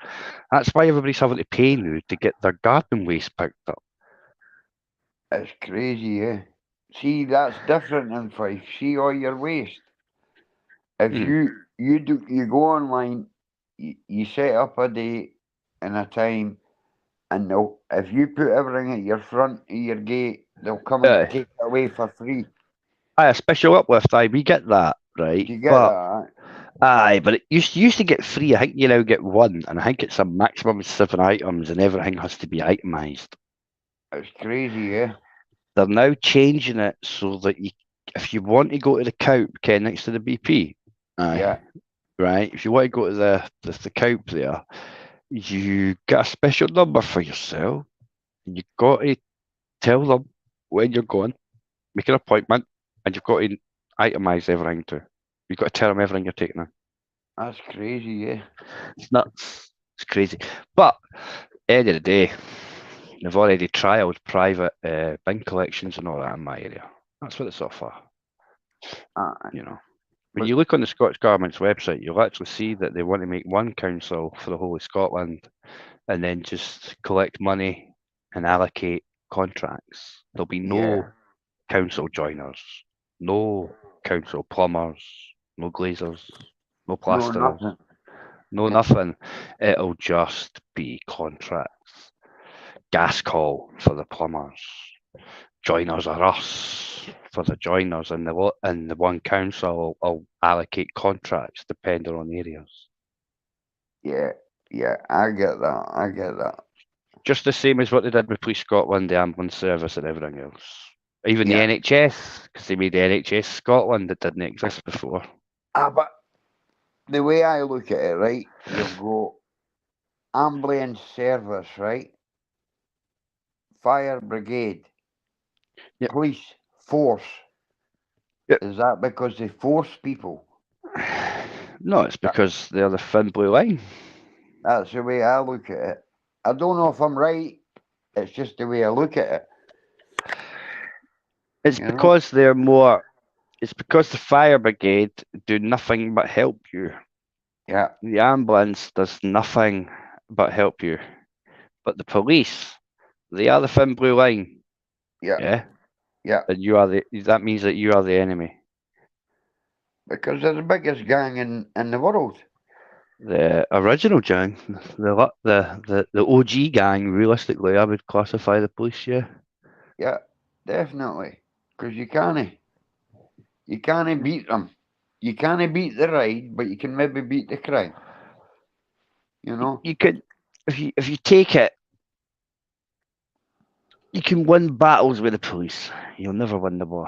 why everybody's having to pay now to get their garden waste picked up. it's crazy, eh? See, that's different in Fife. See all your waste. If Mm. you go online, you set up a date and a time, and if you put everything at your front of your gate, they'll come and Aye. take it away for free. Aye, a special uplift, aye, we get that, Do right? you get But that? aye, but it used to get free. I think you now get one, and I think it's a maximum of 7 items, and everything has to be itemised. It's crazy, eh? They're now changing it so that if you want to go to the Coup, Ken, next to the BP, Yeah, aye, right. If you want to go to the Coup there, you get a special number for yourself, and you've got to tell them when you're going, make an appointment, and you've got to itemise everything too. You've got to tell them everything you're taking in. that's crazy, eh? It's nuts. It's crazy. But end of the day, they've already trialled private bin collections and all that in my area. That's what it's all for. You know, when But you look on the Scottish Government's website, you'll actually see that they want to make one council for the whole of Scotland and then just collect money and allocate contracts. There'll be yeah, no council joiners, no council plumbers, no glazers, no no, plasterers, nothing. no nothing. It'll just be contracts. Gas call for the plumbers. Joiners are us for the joiners, and the one council will allocate contracts depending on areas. Yeah, yeah, I get that. I get that. Just the same as what they did with Police Scotland, the ambulance service, and everything else. Even the Yeah. NHS, because they made the NHS Scotland that didn't exist before. But the way I look at it, right, you've got ambulance service, right? Fire brigade, Yep. police, force. Yep. Is that because they force people? No, it's because they're the thin blue line. That's the way I look at it. I don't know if I'm right. It's just the way I look at it. It's You know? because they're more. It's because the fire brigade do nothing but help you. Yeah, The ambulance does nothing but help you. But the police, they are the thin blue line. yeah, Yeah. yeah. And you are that means that you are the enemy. Because they're the biggest gang in the world. The original gang, the OG gang, realistically, I would classify the police, yeah. Yeah, definitely. Because you can't beat them. You can't beat the ride, but you can maybe beat the crime. You know? You could if you take it, you can win battles with the police. You'll never win the war.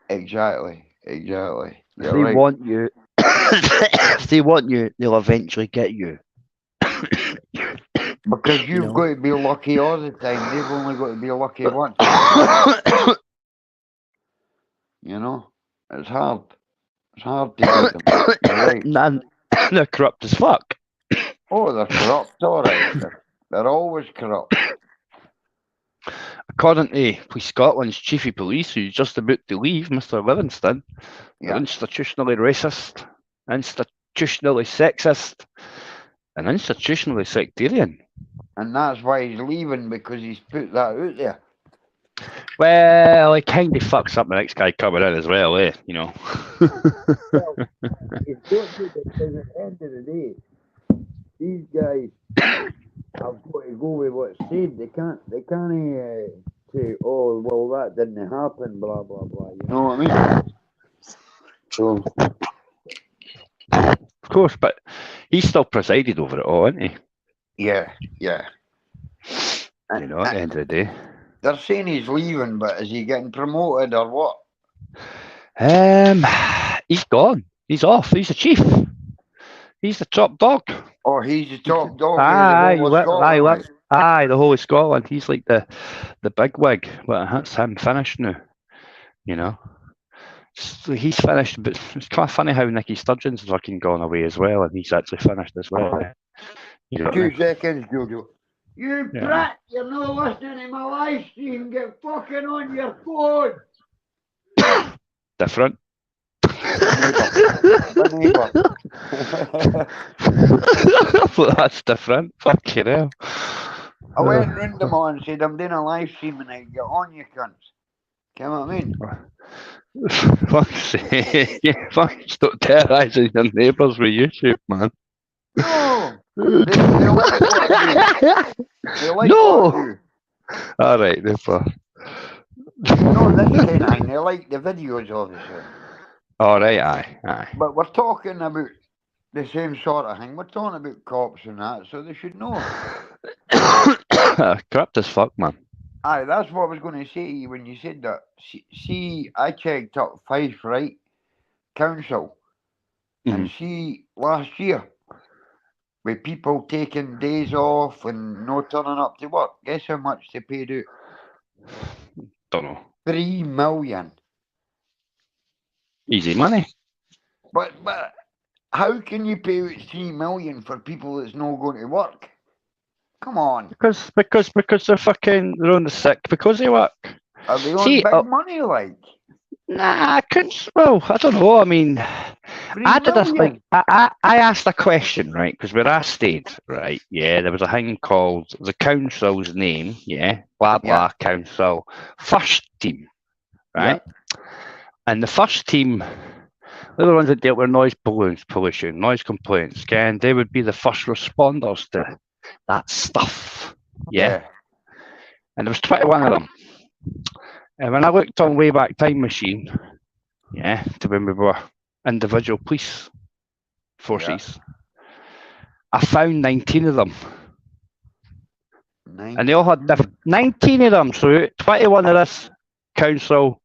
Exactly. Exactly. If You're they right. want you if they want you, they'll eventually get you. Because You you've know? got to be lucky all the time. They've only got to be lucky once. You know? It's hard. It's hard to beat them. You're right. And they're corrupt as fuck. Oh, they're corrupt, all right. They're always corrupt. According to Police Scotland's chief of police, who's just about to leave, Mr. Livingston, they're Yeah. institutionally racist, institutionally sexist, and institutionally sectarian. And that's why he's leaving, because he's put that out there. Well, he kind of fucks up the next guy coming in as well, eh? You know. He's got to, because at the end of the day, these guys have got to go with what's said. They can't say, oh, well, that didn't happen, blah, blah, blah. You know what I mean? So, Of course, but he's still presided over it all, isn't he? yeah, yeah. You know, at the end of the day. They're saying he's leaving, but is he getting promoted or what? He's gone. He's off. He's the chief. He's the top dog. Oh, he's the top dog of the Aye, whole of Scotland. Like. aye, the whole of Scotland. He's like the big wig. Well, that's him finished now. You know. So he's finished, but it's kind of funny how Nicky Sturgeon's fucking gone away as well, and he's actually finished as well. You know what I 2 mean? seconds, Jojo. You Yeah. brat, you're not listening to my live stream. Get fucking on your phone. Different. My neighbour. Well, that's different. Fucking hell. I went round them all and said, I'm doing a live stream and I get on, you cunts. You know what I mean? Fuck's sake. Fucking stop terrorising your neighbours with YouTube, man. No! They like what I do. They like No! what I do. Alright, therefore. No, this kind of thing. They like the videos, obviously. Alright, aye. But we're talking about the same sort of thing. We're talking about cops and that, so they should know. Corrupt as fuck, man. Aye, that's what I was going to say to you when you said that. See, I checked up Fife, right? Council. And see, last year, with people taking days off and no turning up to work, guess how much they paid out? Don't know. 3 million. Easy money. But how can you pay out 3 million for people that's not going to work? Come on. Because they're on the sick because they work. Are they on big money, like? Nah, I couldn't. Well, I don't know. I mean, I did this thing. I asked a question, right? Because where I stayed, right? Yeah, there was a thing called the council's name. Yeah, blah blah council first team, right? Yeah. And the first team, they're the ones that dealt with noise pollution, noise complaints. And they would be the first responders to that stuff. Yeah. And there was 21 of them. And when I looked on Wayback Time Machine, yeah, to when we were individual police forces, I found 19 of them. And they all had different 19 of them. So 21 of this council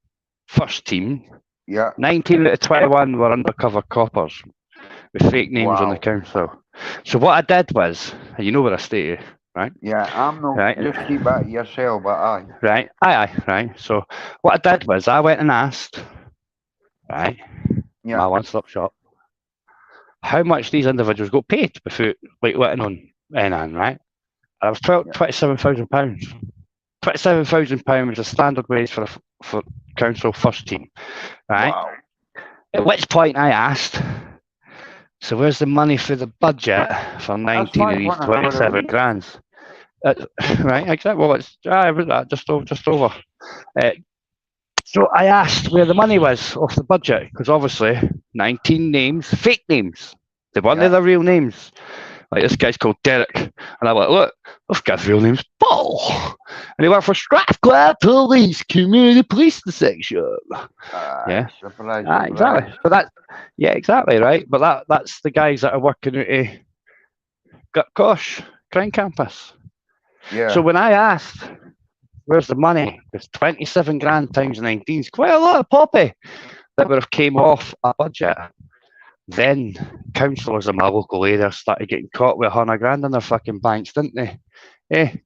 first team, 19 out of 21 were undercover coppers with fake names on the council. So what I did was, you know where I stay, right? Yeah, I'm not. Right. Just keep that yourself, but aye. Right, aye. So what I did was I went and asked, right, my one-stop shop, how much these individuals got paid without like letting on anything, right? And I was £27,000. £27,000 was a standard wage for council first team, right? Wow. At which point I asked, so where's the money for the budget for 19 of these 27 grand? Right, exactly. Well, it's just over. So I asked where the money was off the budget, because obviously 19 names, fake names. They weren't their real names. Like this guy's called Derek, and I'm like, look, this guy's real name's Paul, and he worked for Strathclyde Police Community Police Section. Exactly. But exactly right. But that's the guys that are working out a Gutkosh crime campus. Yeah. So when I asked, where's the money? It's 27 grand times 19 is quite a lot of poppy that would have came off a budget. Then councillors in my local area started getting caught with 100 grand in their fucking banks, didn't they? And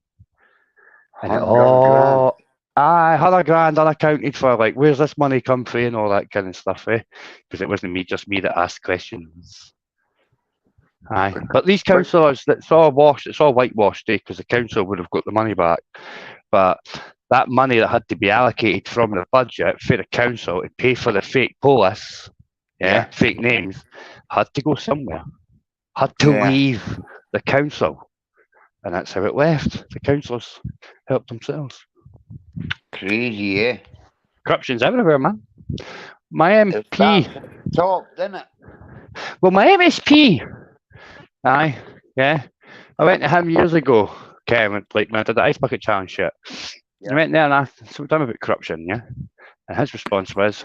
100 grand unaccounted for. Like, where's this money come from and all that kind of stuff, Because it wasn't just me that asked questions. Aye, but these councillors, it's all whitewashed, because the council would have got the money back. But that money that had to be allocated from the budget for the council to pay for the fake police, fake names, had to go somewhere, had to leave the council. And that's how it left. The councillors helped themselves. Crazy, eh? Corruption's everywhere, man. My MP. Top, didn't it? Well, my MSP. Aye, yeah. I went to him years ago, when I did the ice bucket challenge shit. I went there and asked him about corruption, and his response was,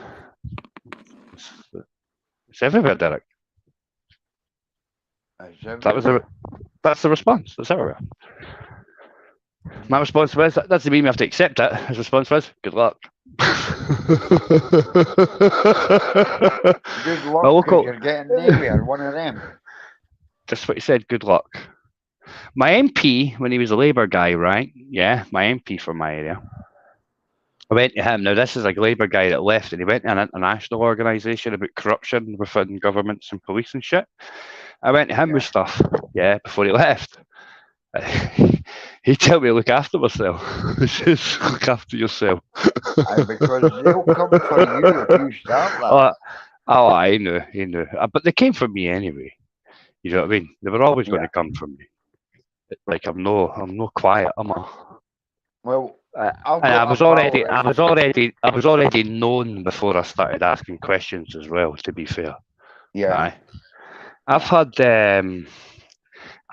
"It's everywhere, Derek." That's the response. It's everywhere. My response was, that doesn't mean we have to accept it. His response was, "Good luck." Good luck, you're getting nowhere, one of them. Just what he said, good luck. My MP, when he was a Labour guy, right? Yeah, my MP for my area. I went to him. Now, this is a Labour guy that left, and he went to an international organisation about corruption within governments and police and shit. I went to him with Yeah. stuff, yeah, before he left. He told me to look after myself. He says, look after yourself. Because they'll come for you if you start that. Oh, oh, I knew, he knew. But they came for me anyway. You know what I mean? They were always going Yeah. to come for me. Like I'm no quiet, am I? Well, I've And got a pal, right? I was already known before I started asking questions as well. To be fair, Yeah. aye. I've had um,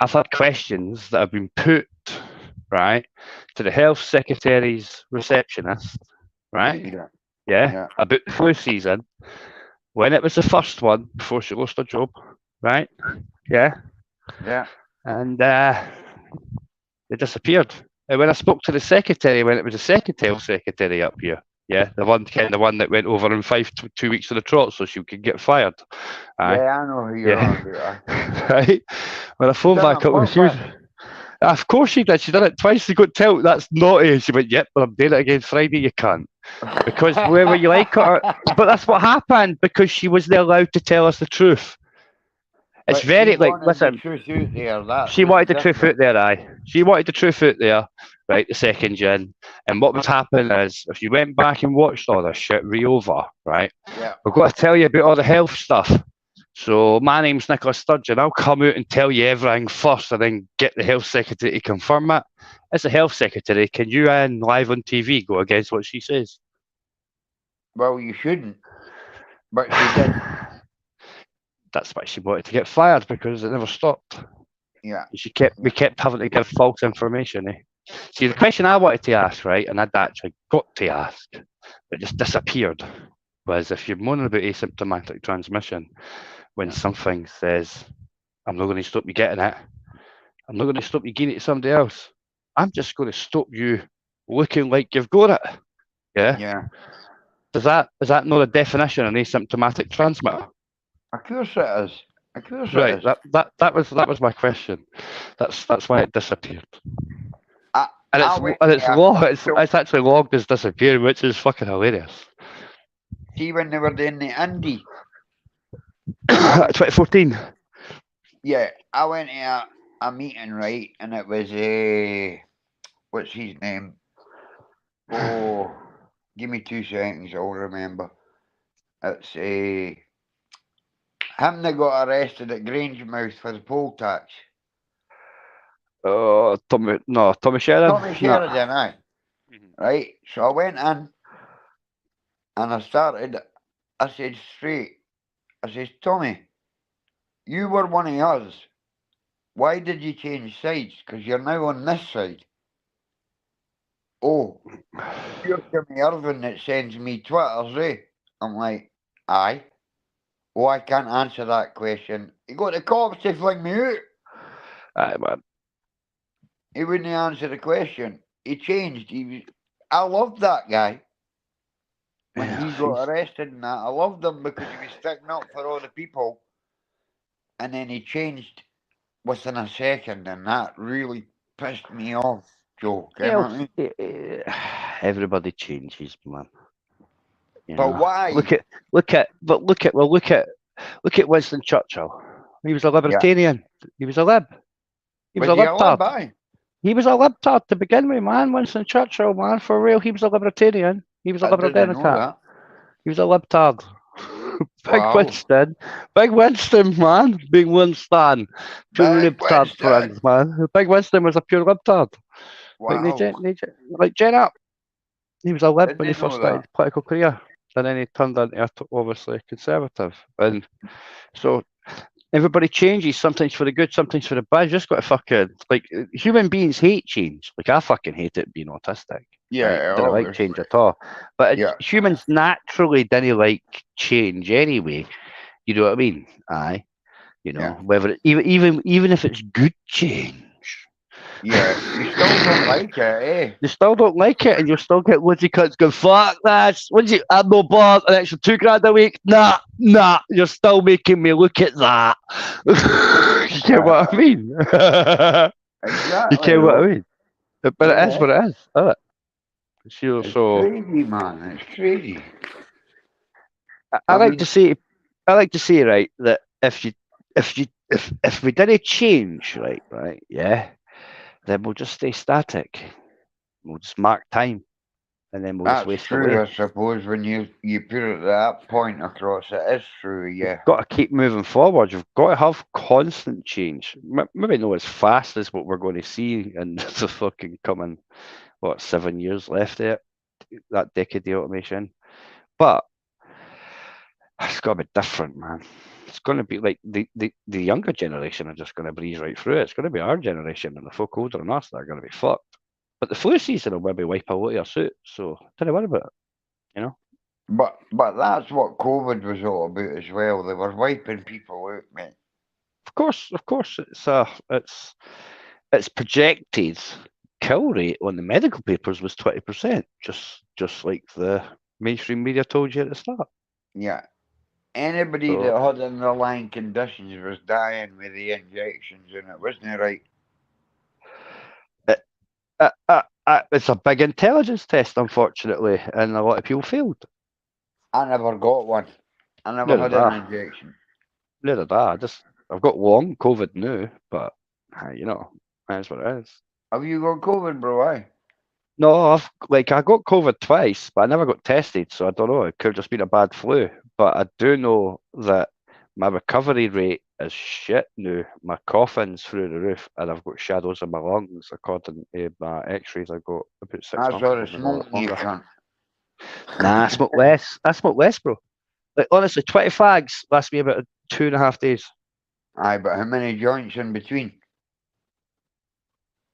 I've had questions that have been put right to the health secretary's receptionist, right? Yeah. Yeah, Yeah. about the flu season when it was the first one before she lost her job, right? Yeah, Yeah. and they disappeared. And when I spoke to the secretary, when it was the secretary up here, yeah, the one that went over in 2 weeks of the trot so she could get fired. Aye, Yeah, I know who you're yeah, on about. right. When I You phoned done back it up, what, she was. man? Of course she did. She did it twice. She got tell that's naughty. She went, "Yep, but I'm doing it again Friday. You can't because whether you like it, or, but that's what happened because she wasn't allowed to tell us the truth. It's But she very like wanted the listen. truth out there. That She was wanted the truth out different. there, aye. She wanted the truth out there, right, the second gen. And what was happening is, if you went back and watched all this shit re-over, right, Yeah. we've got to tell you about all the health stuff. So my name's Nicola Sturgeon. I'll come out and tell you everything first and then get the health secretary to confirm it. As the health secretary, can you live on TV go against what she says? Well, you shouldn't. But she did. That's why she wanted to get fired because it never stopped. Yeah. We kept having to give false information. See, the question I wanted to ask, right, and I'd actually got to ask, but just disappeared, was if you're moaning about asymptomatic transmission, when something says, I'm not going to stop you getting it, I'm not going to stop you giving it to somebody else, I'm just going to stop you looking like you've got it. Yeah? Yeah. Is that not a definition of an asymptomatic transmitter? Of course it is. Of course it Right. is. That was my question. That's why it disappeared. I, And I went it's there. logged. So, It's actually logged as disappearing, which is fucking hilarious. see when they were doing the Indy. I went, 2014. yeah, I went to a meeting, right, and it was what's his name? Oh, give me 2 seconds, I'll remember. It's him that got arrested at Grangemouth for the poll tax. Tommy Sheridan. Tommy Sheridan, aye. Right, so I went in and I said straight, I says, Tommy, you were one of us. Why did you change sides? Because you're now on this side. Oh, you're Jimmy Irvin that sends me Twitters, eh? I'm like, aye. Oh, I can't answer that question. He got the cops to fling me out. Aye, man. He wouldn't answer the question. He changed. I loved that guy. When he got arrested and that, I loved him because he was sticking up for all the people. And then he changed within a second, and that really pissed me off, Joe. You know what I mean? Everybody changes, man. You But know. why? Look at Winston Churchill. He was a libertarian. He was a lib. He was a libtard. He was a libtard to begin with, man. Winston Churchill, man, for real. He was a libertarian. He was a liberal Democrat. He was a libtard. Big Winston, man. Big Winston. Pure libtard friends, man. Big Winston was a pure libtard. Wow. Like Jen Up. He was a lib when he first started his political career. And then he turned into obviously a conservative. And so everybody changes, sometimes for the good, sometimes for the bad. You just got to fucking, like, human beings hate change. Like, I fucking hate it being autistic. Yeah, right? I don't like change at all. But humans naturally didn't like change anyway. You know what I mean? Aye. You know, whether even if it's good change. Yeah, you still don't like it, eh? You still don't like it, and you'll still get loads of cunts going, fuck this, I'm no bored, an extra £2,000 a week, nah, you're still making me look at that. You get what I mean? Exactly. You get what I mean? But it is what it is, isn't it? So, It's so crazy, man. It's crazy. I I like to mean, say, right, that if we didn't change, right, yeah, then we'll just stay static. We'll just mark time, and then we'll just that's waste true, away. I suppose, when you put it that point across. It is true, We've yeah. got to keep moving forward. You've got to have constant change. Maybe not as fast as what we're going to see in the fucking coming 7 years left there, that decade of automation. But it's got to be different, man. It's going to be like the younger generation are just going to breeze right through it. It's going to be our generation and the folk older than us that are going to be fucked. But the flu season will maybe wipe away our suit, so don't worry about it. You know. But that's what COVID was all about as well. They were wiping people out, mate. Of course, it's projected kill rate on the medical papers was 20%, just like the mainstream media told you at the start. Yeah. Anybody So that had underlying conditions was dying with the injections, and it wasn't right. it, it's a big intelligence test, unfortunately, and a lot of people failed. I never got one. I never Neither had did an I. injection. Neither did I. I've got long COVID now, but that's what it is. Have you got COVID, bro? Aye. No, I got COVID twice, but I never got tested, so I don't know. It could have just been a bad flu. But I do know that my recovery rate is shit now. My coughing's through the roof, and I've got shadows in my lungs. According to my X-rays, I got about 6 months That's all ago, the maybe smoking you longer. cunt. Nah, I smoke less. I smoke less, bro. Like honestly, 20 fags lasts me about 2.5 days. Aye, but how many joints in between?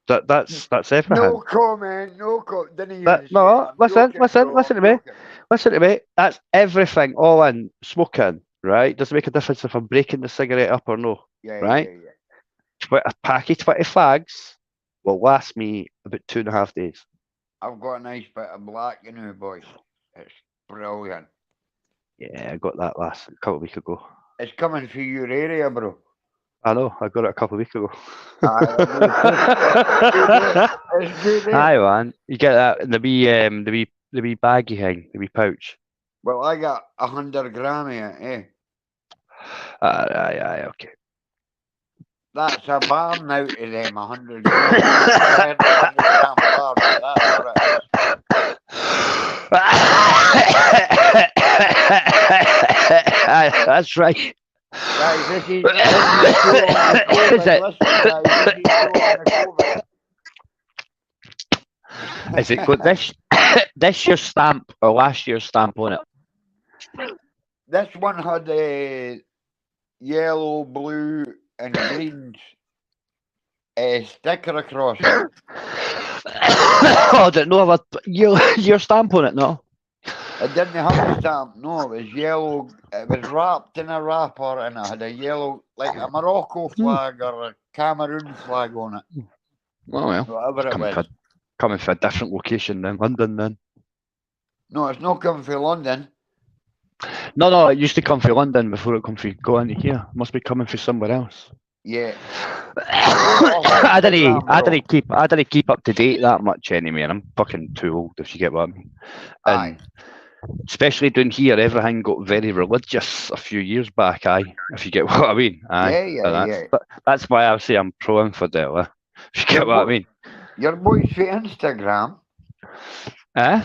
That's everything. No comment, no comment. Didn't That even say it. no, I'm listen, joking, listen, bro. listen I'm to me. joking. Listen to me. That's everything all in smoking, right? Doesn't make a difference if I'm breaking the cigarette up or no, Yeah, right? yeah, yeah. A pack of 20 fags will last me about 2.5 days. I've got a nice bit of black, boy. It's brilliant. Yeah, I got that last a couple of weeks ago. It's coming through your area, bro. I know, I got it a couple of weeks ago. Aye, I know too. It's good, eh? It's good, eh? Aye, man. You get that in the wee baggy thing, the wee pouch. Well, I got 100 gram of it, eh? Aye, okay. That's a bar now to them, 100 gram. I've never heard of 100 gram bar, but that's what it is. That's right. Guys, this is show on the COVID. Is it? Listen, guys, this is show on the COVID. Has it got this year's stamp or last year's stamp on it? This one had a yellow, blue, and green sticker across it. Oh, did it not have your stamp on it? No. It didn't have a stamp, no, it was yellow. It was wrapped in a wrapper and it had a yellow, like a Morocco flag or a Cameroon flag on it. Oh well, Whatever it was. coming for a different location than London then. No, it's not coming from London. No, it used to come from London before it come from go into here. Must be coming from somewhere else. Yeah. I didn't keep up to date that much anyway, and I'm fucking too old if you get what I mean. Aye. And especially down here, everything got very religious a few years back. Aye, if you get what I mean. Aye. Yeah. That's why I say I'm pro infidel. If you get what I mean. Your boys for Instagram. Eh?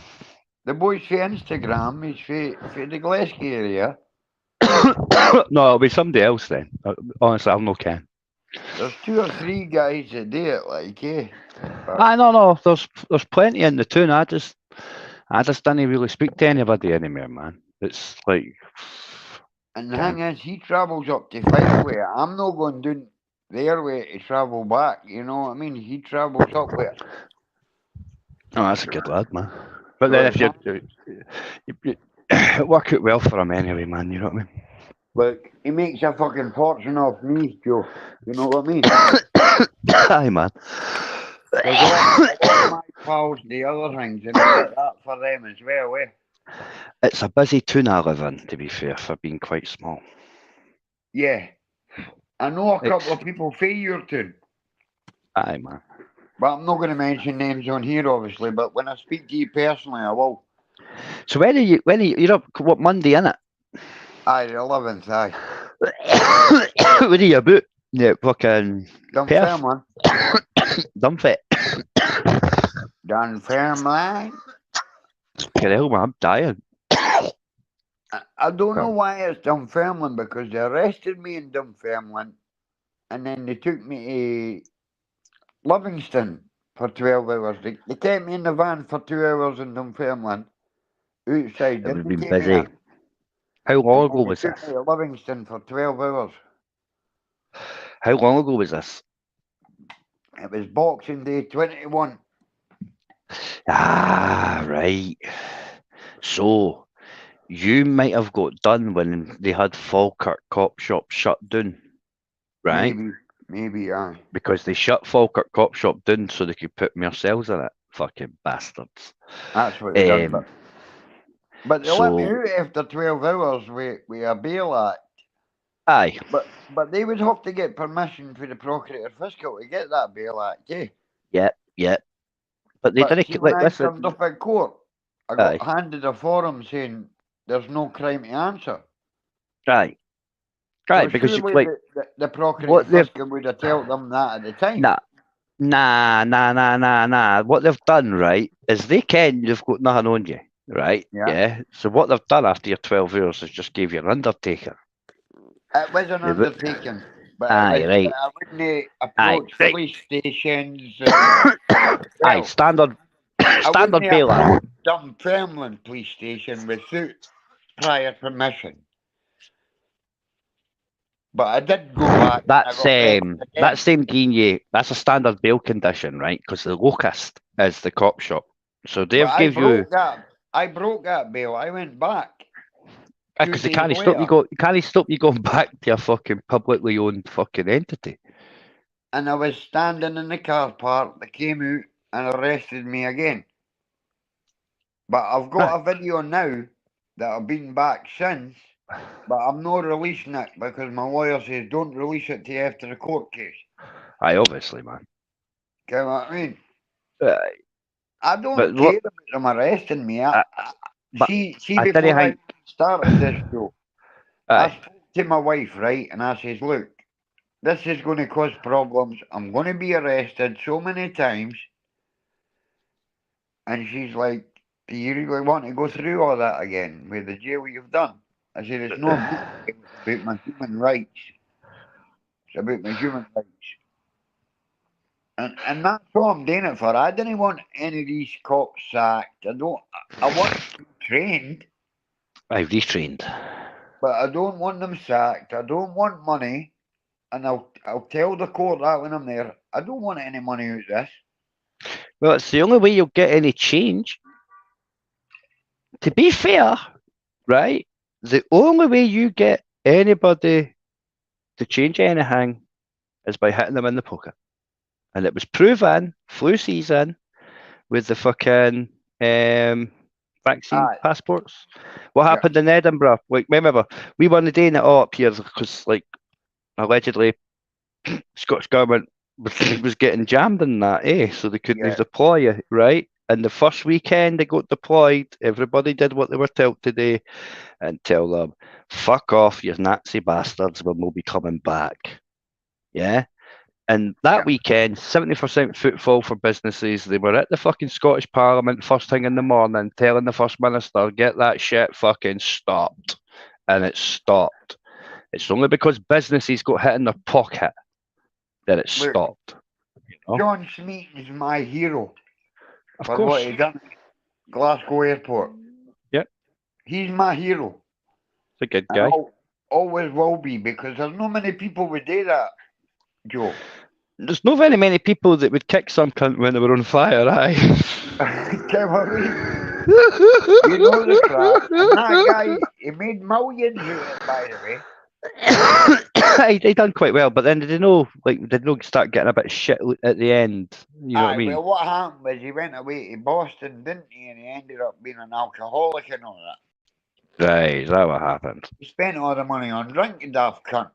The boys for Instagram is for the Glasgow area. No, it'll be somebody else then. Honestly, I'm no Ken. There's 2 or 3 guys that do it, like, eh? No. There's plenty in the tune. I just didn't really speak to anybody anymore, man. It's like. And the thing is, he travels up to fight with it. I'm not going down their way to travel back. You know what I mean? He travels up with it. Oh, that's a good lad, man. But then if you it work out well for him anyway, man. You know what I mean? Look, he makes a fucking fortune off me, Joe. You know what I mean? Aye, man. All my pals, the other things, and I get that for them as well, eh? It's a busy tune I live in, to be fair, for being quite small. Yeah. I know a couple of people for your tune. Aye, man. But I'm not going to mention names on here, obviously. But when I speak to you personally, I will. So you're up, what, Monday, innit? Aye, the 11th, aye. What are you about? Yeah, fucking Perth. Dunfermline. Dumfit. Dunfermline. Get hell, man, I'm dying. I don't know why it's Dunfermline because they arrested me in Dunfermline and then they took me to Livingston for 12 hours. They kept me in the van for 2 hours in Dunfermline outside. It would Then have they been came busy. here How and long then ago they was took this? me to Livingston for 12 hours. How long ago was this? It was Boxing Day 21. Ah, right. So, you might have got done when they had Falkirk Cop Shop shut down, right? Maybe, aye. Because they shut Falkirk Cop Shop down so they could put Marcel's in it. Fucking bastards. That's what they done. But they let me So, out after 12 hours with a bail act. aye, But they would have to get permission for the Procurator Fiscal to get that bail act, eh? yeah. But they But see, didn't, when like, I turned listen, up at court, I aye, got handed a form saying there's no crime to answer. aye, So because you, surely like, the Procurator what they've, Fiscal would have told them that at the time. nah. What they've done, right, is they can, you've got nothing on you, right? Yeah. Yeah. So what they've done after your 12 hours is just give you an undertaker. It was an They would- undertaking, but it Aye, was, right. I wouldn't Aye, approach right. police stations. Aye, Well, standard, I wouldn't standard bail act. approach Dunfermline police station without prior permission. But I did go back and I got arrested That's again. them giving you, that's a standard bail condition, right? Because the locust is the cop shop. So But they've give you, I broke that bail. I went back two because they days can't stop you later, go, can't stop you going back to a fucking publicly owned fucking entity. and I was standing in the car park. They came out and arrested me again. But I've Aye, got a video now that I've been back since, but I'm not releasing it because my lawyer says don't release it till after the court case. aye, obviously, man. Get what I mean? Aye, I but don't what? care about them arresting me. But See, I didn't before I think. started this show, I Aye, spoke to my wife, right, and I says, look, this is going to cause problems. I'm going to be arrested so many times. And she's like, do you really want to go through all that again with the jail you've done? I said, it's not about jail, it's about my human rights. It's about my human rights. And that's what I'm doing it for. I didn't want any of these cops sacked. I want them to be trained, I've retrained. but I don't want them sacked. I don't want money. And I'll tell the court that when I'm there. I don't want any money out of this. Well, it's the only way you'll get any change. To be fair, right? The only way you get anybody to change anything is by hitting them in the pocket. And it was proven flu season with the fucking vaccine Aye, passports. What yeah, happened in Edinburgh? Like, remember, we weren't doing it all up here because, like, allegedly, Scottish government was getting jammed in that, eh? So they couldn't yeah. deploy you, right? And the first weekend they got deployed, everybody did what they were told to do and tell them, fuck off, you Nazi bastards, when we'll be coming back. Yeah? And that Yeah. weekend, 70% footfall for businesses. They were at the fucking Scottish Parliament first thing in the morning telling the First Minister, get that shit fucking stopped. And it stopped. It's only because businesses got hit in their pocket that it Look, stopped. know? John Smeaton's my hero Of for what course. he done at Glasgow Airport. Yep. He's my hero. He's a good And guy. always will be because there's not many people would do that, Joe. There's not very many people that would kick some cunt when they were on fire, aye. Get what I mean? You know the crack. And that guy, he made millions out of it, by the way. He done quite well, but then did they know, like, did they start getting a bit shit at the end? You know what I mean? Well, what happened was he went away to Boston, didn't he? And he ended up being an alcoholic and all that. Right, is that what happened? He spent all the money on drinking, daft cunt.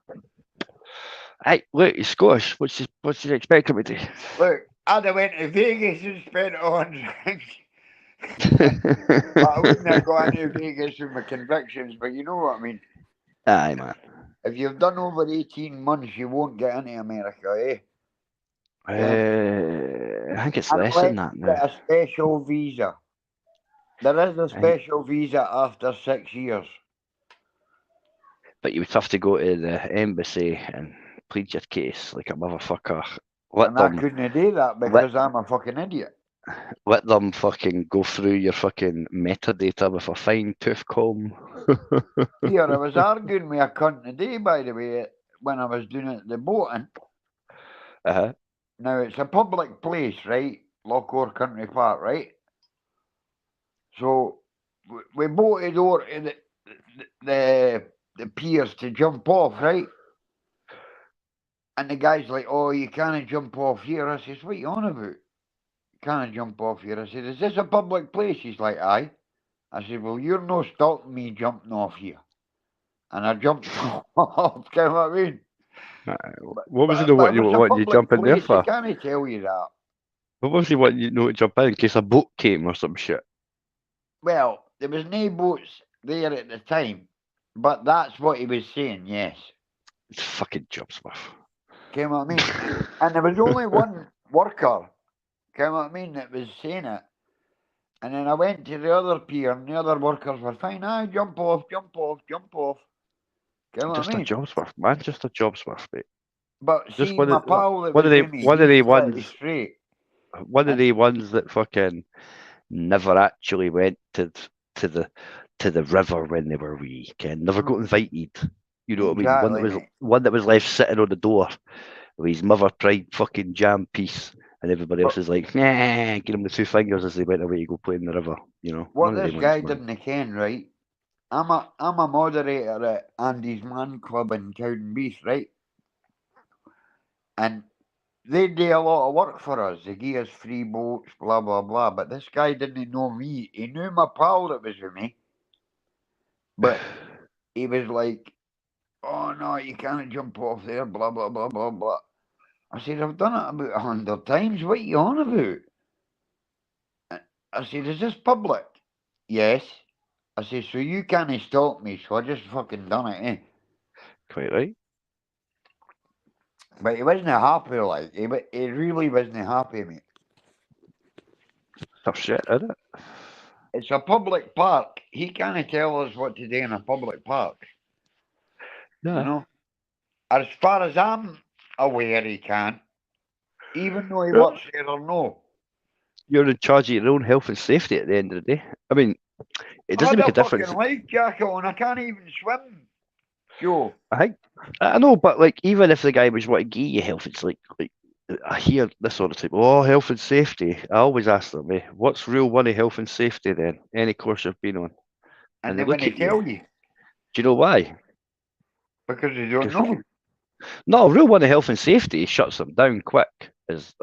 Hey, look, he's Scottish. What's he expecting me to do? Look, I'd have went to Vegas and spent it on drinks. But I wouldn't have gone to Vegas with my convictions, but you know what I mean. Aye, man. If you've done over 18 months, you won't get into America, eh? I think it's less Unless than that you now. get a special visa. There is a I think, special visa after 6 years. but you would have to go to the embassy and plead your case like a motherfucker. Let And I them, couldn't do that let, because I'm a fucking idiot. let them fucking go through your fucking metadata with a fine tooth comb. Here, I was arguing with a cunt today, by the way, when I was doing it the boating. Uh-huh. Now, it's a public place, right? Lockore Country Park, right? So, we boated over to the piers to jump off, right? And the guy's like, oh, you can't jump off here. I says, what are you on about? You can't jump off here. I said, is this a public place? He's like, aye. I said, well, you're no stopping me jumping off here. And I jumped off, you know what I mean? What was it But what if you it's a want you public jump in there place, I for? can't tell you that. What was he wanting you to jump in case a boat came or some shit? Well, there was no boats there at the time, but that's what he was saying, yes. It's fucking Jobsworth. You know what I mean? And there was only one worker, you know what I mean, that was saying it. And then I went to the other pier, and the other workers were fine. Aye, jump off, jump off, jump off. You know what Just I a mean? Jobsworth, man. Just a Jobsworth, mate. But Just see, my pal that was with me, one of he's the pretty ones, straight. one of And the ones that fucking never actually went to the to the river when they were wee. Ken never got invited. You know what I mean? exactly, mate. One that was left sitting on the door with his mother pride fucking jam piece, and everybody else But is like, nah, give him the two fingers as they went away to go play in the river. You know, what one of this them ones, guy man. didn't ken, right? I'm a moderator at Andy's Man Club in Cowdenbeath, right? And they do a lot of work for us. They give us free boats, blah blah blah. But this guy didn't know me. He knew my pal that was with me, but he was like, "Oh no, you can't jump off there." Blah blah blah blah blah. I said, "I've done it about 100 times. What are you on about?" I said, "Is this public?" Yes. I said, "So you can't stop me." So I just fucking done it, eh? Quite right. But he wasn't happy, like he really wasn't happy, mate. Tough shit, isn't it? It's a public park. He can't tell us what to do in a public park. You Yeah. know, as far as I'm aware, he can, even though he Yeah. works there or no. You're in charge of your own health and safety at the end of the day. I mean, it I doesn't had make a a difference. fucking life jacket on. I can't even swim. Joe. I think I know, but like even if the guy was wanting to give you health, it's like I hear this sort of type. Oh, health and safety. I always ask them, what's real one of health and safety then? Any course you've been on, And and they then when look they at you. tell you, Do you know why? because they don't Because know. no, real one of health and safety shuts them down quick. As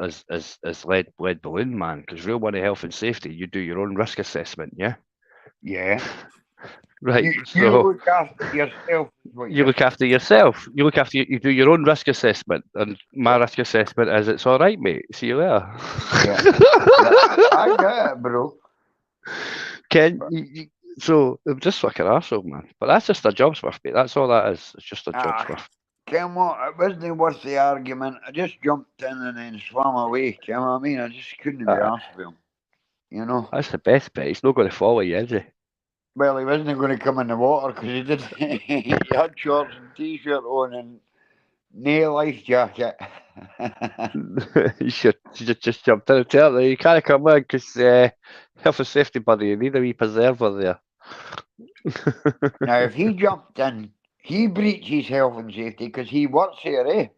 lead balloon man. Because real one of health and safety, you do your own risk assessment. Yeah. Yeah. Right. You So look after yourself, is what you you're look after yourself. You look after you do your own risk assessment, and my risk assessment is it's all right, mate. See you later. Yeah. Yeah. I get it, bro. Ken, But, so I'm just fucking arsehole, man. But that's just a job's worth, mate. That's all that is. It's just a job's ah, worth. Ken, what? It wasn't worth the argument. I just jumped in and then swam away. You know what I mean? I just couldn't be Uh, asked with him. You know? that's the best bit. He's not going to follow you, is he? Well, he wasn't going to come in the water because he did. He had shorts and t-shirt on and no life jacket. You should just jumped in and tell him you can't come in because health and safety, buddy. You need a wee preserver there. Now, if he jumped in, he breaches health and safety because he works here, eh?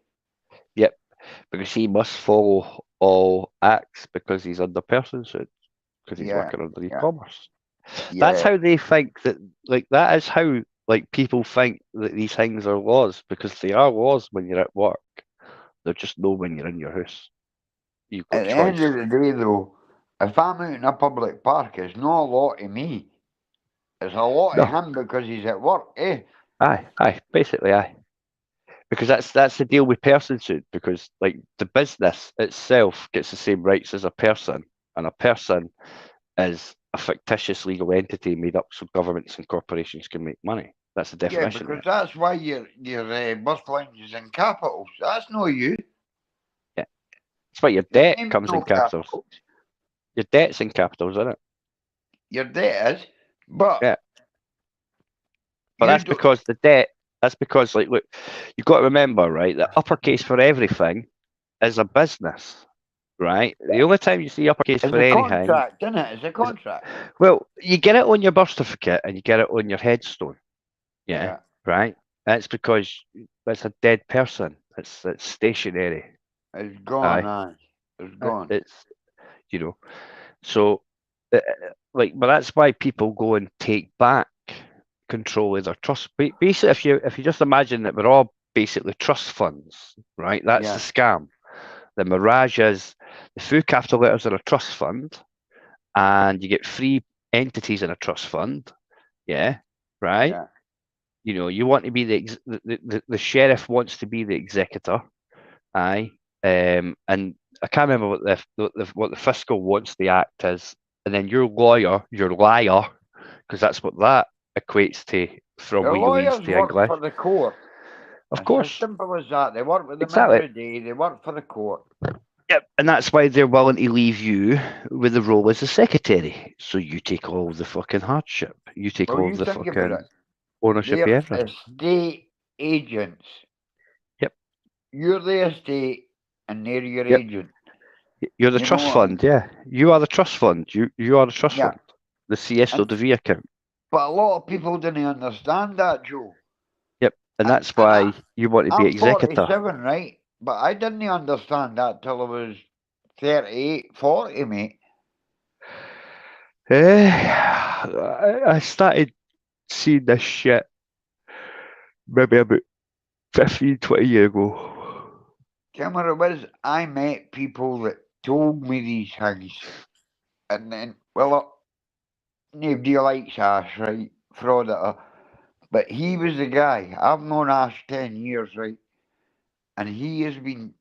Yep, because he must follow all acts because he's under person suit because he's Yeah, working under yeah, e-commerce. That's yeah. how they think that. Like that is how like people think that these things are laws because they are laws when you're at work. They're just no when you're in your house. You've got At the end choice. of the day, though, if I'm out in a public park, it's not a lot of me. It's a lot of No, him because he's at work, eh? aye, basically aye. because that's the deal with personhood. Because like the business itself gets the same rights as a person, and a person is a fictitious legal entity made up so governments and corporations can make money. That's the Yeah, definition of because it. that's why your birthline is in capitals. That's no you. Yeah, that's why your Your debt name's comes no in capitals. capitals. Your debt's in capitals, isn't it? Your debt is, but Yeah, but you that's don't. because the debt. That's because, like, look, you've got to remember, right, that uppercase for everything is a business, right? The only time you see uppercase It's for a anything contract, isn't it? It's a is, contract. well, you get it on your birth certificate and you get it on your headstone, yeah, Yeah, right? That's because that's a dead person. It's stationary. it's gone. Aye, Aye, it's gone. it's you know. So, like, but that's why people go and take back control of their trust. Basically, if you just imagine that we're all basically trust funds, right? That's the Yeah, scam. The mirage is the full capital letters are a trust fund, and you get three entities in a trust fund. Yeah, right. yeah. You want to be the sheriff wants to be the executor. Aye. And I can't remember what the fiscal wants the act is, and then your lawyer, your liar, because that's what that equates to from The wheelies lawyers to work English. for the court. Of It's as course, simple as that. They work with them exactly. every day. They work for the court. Yep, and that's why they're willing to leave you with the role as a secretary. So you take all the fucking hardship. You take Well, all you the think about fucking it. ownership of They're everything. estate agents. Yep, You're the estate, and they're your yep. agent. You're the You know trust what I fund, mean? yeah. You are the trust fund. You are the trust Yeah. fund. The CSO, And the V account. but a lot of people didn't understand that, Joe. Yep, and And that's why you want to be I'm executor. 47, right? But I didn't understand that till I was 38, 40, mate. I started seeing this shit maybe about 15, 20 years ago. Tell me what it was. I met people that told me these things. And then, well, nobody likes Ash, right? Frauditor. But he was the guy. I've known Ash 10 years, right? And he has been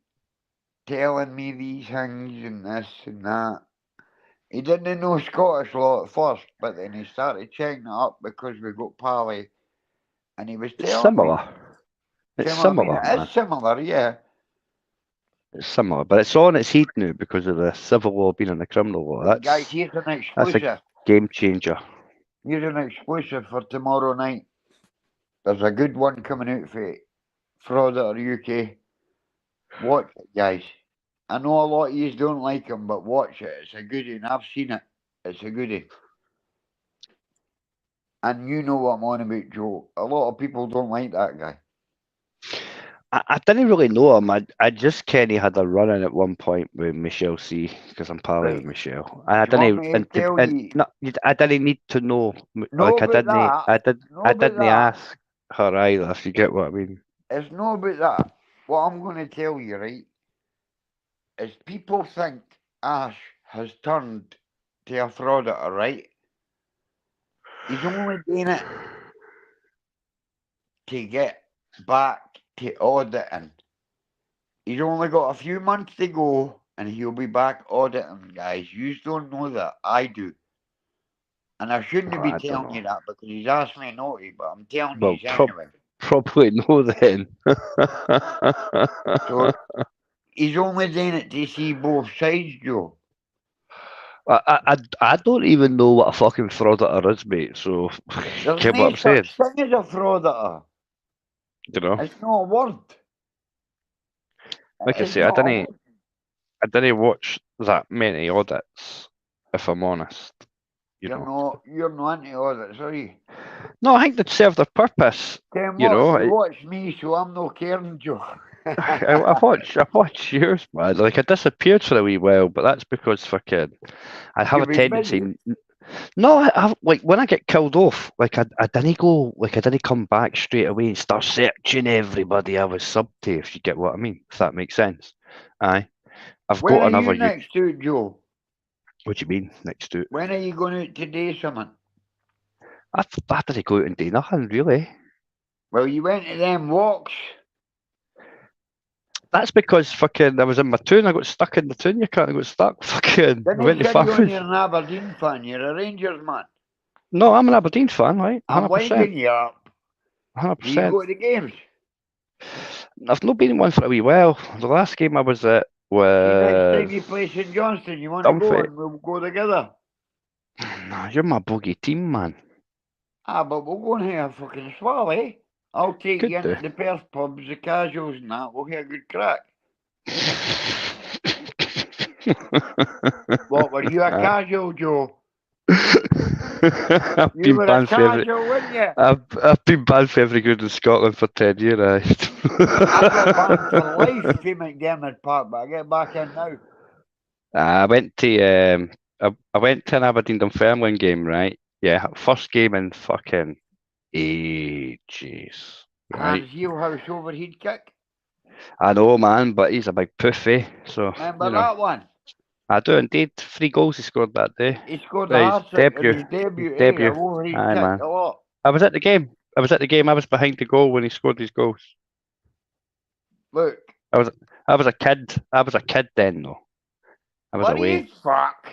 telling me these things and this and that. He didn't know Scottish law at first, but then he started checking it up because we got Pally, and he was It's telling me. similar. See It's what I mean? similar, It man. is similar, yeah. It's similar, but it's on its head now because of the civil law being in the criminal law. Guys, That's a game changer. here's an exclusive for tomorrow night. There's a good one coming out for Frauditor UK. Watch it, guys. I know a lot of you don't like him, but watch it. It's a goodie, and I've seen it. It's a goodie. And you know what I'm on about, Joe. A lot of people don't like that guy. I didn't really know him. I just Kenny had a run in at one point with Michelle C because I'm pally with Right. Michelle. And I Do you want didn't me to and, tell and you? no, I didn't need to know. No Like about that. No I about didn't that. ask her either. If you get what I mean. It's no about that. What I'm going to tell you, right, is people think Ash has turned to a frauditor, right? He's only doing it to get back to auditing. He's only got a few months to go and he'll be back auditing, guys. You don't know that. I do. And I shouldn't be I don't telling know. you that because he's asked me not to, but I'm telling you Well, anyway. probably no then. So he's only doing it to see both sides, Joe. I don't even know what a fucking frauditor is, mate. So There's get what no I'm saying. such thing as a frauditor. You know, It's not a word. like I It's say, not a word. I didn't watch that many audits, if I'm honest. You know. You're not into audits, are you? No, I think they'd serve their purpose. Then You what? know, You watch me, so I'm no caring, Joe. I watched yours, man. Like I disappeared for a wee while, but that's because fucking I have You've a been tendency. busy. No, like when I get killed off, like I didn't go, like I didn't come back straight away and start searching everybody I was sub to. If you get what I mean, if that makes sense. Aye, I've When got are you another. next to it, Joe? What do you mean next to it? When are you going out to do something? I didn't go out and do nothing really. Well, you went to them walks. That's because fucking I was in my tune. I got stuck in the tune. You can't. I got stuck. Fucking. I Didn't went you to say Farfus. you're an Aberdeen fan? You're a Rangers man. No, I'm an Aberdeen fan, right? I'm 100%. winding you up. hundred Do you percent. go to the games? I've not been in one for a wee while. The last game I was at See, next was time you play St Johnston, you want to go Dunphy. and we'll go together. Nah, you're my bogey team, man. Ah, but we'll go and have a fucking swell, eh? I'll take Could you do. into the Perth pubs, the casuals and that. We'll have a good crack. What, were you a casual, Joe? I've You been were a banned for every. casual, weren't you? I've been banned for every good in Scotland for 10 years. I got banned for life from McDermott Park, but I get back in now. I went to I went to an Aberdeen Dunfermline game, right? Yeah, first game in fucking ages, right? Hans Heelhouse overhead kick. I know, man, but he's a big puffy, so Remember that one? I do indeed. 3 goals he scored that day. He scored the His hat-trick in debut, his debut, his eh? debut. A overhead Aye, kick, man. a lot. I was at the game. I was behind the goal when he scored his goals. Look. I was a kid. I was a kid then, though. I was What are you away. fuck?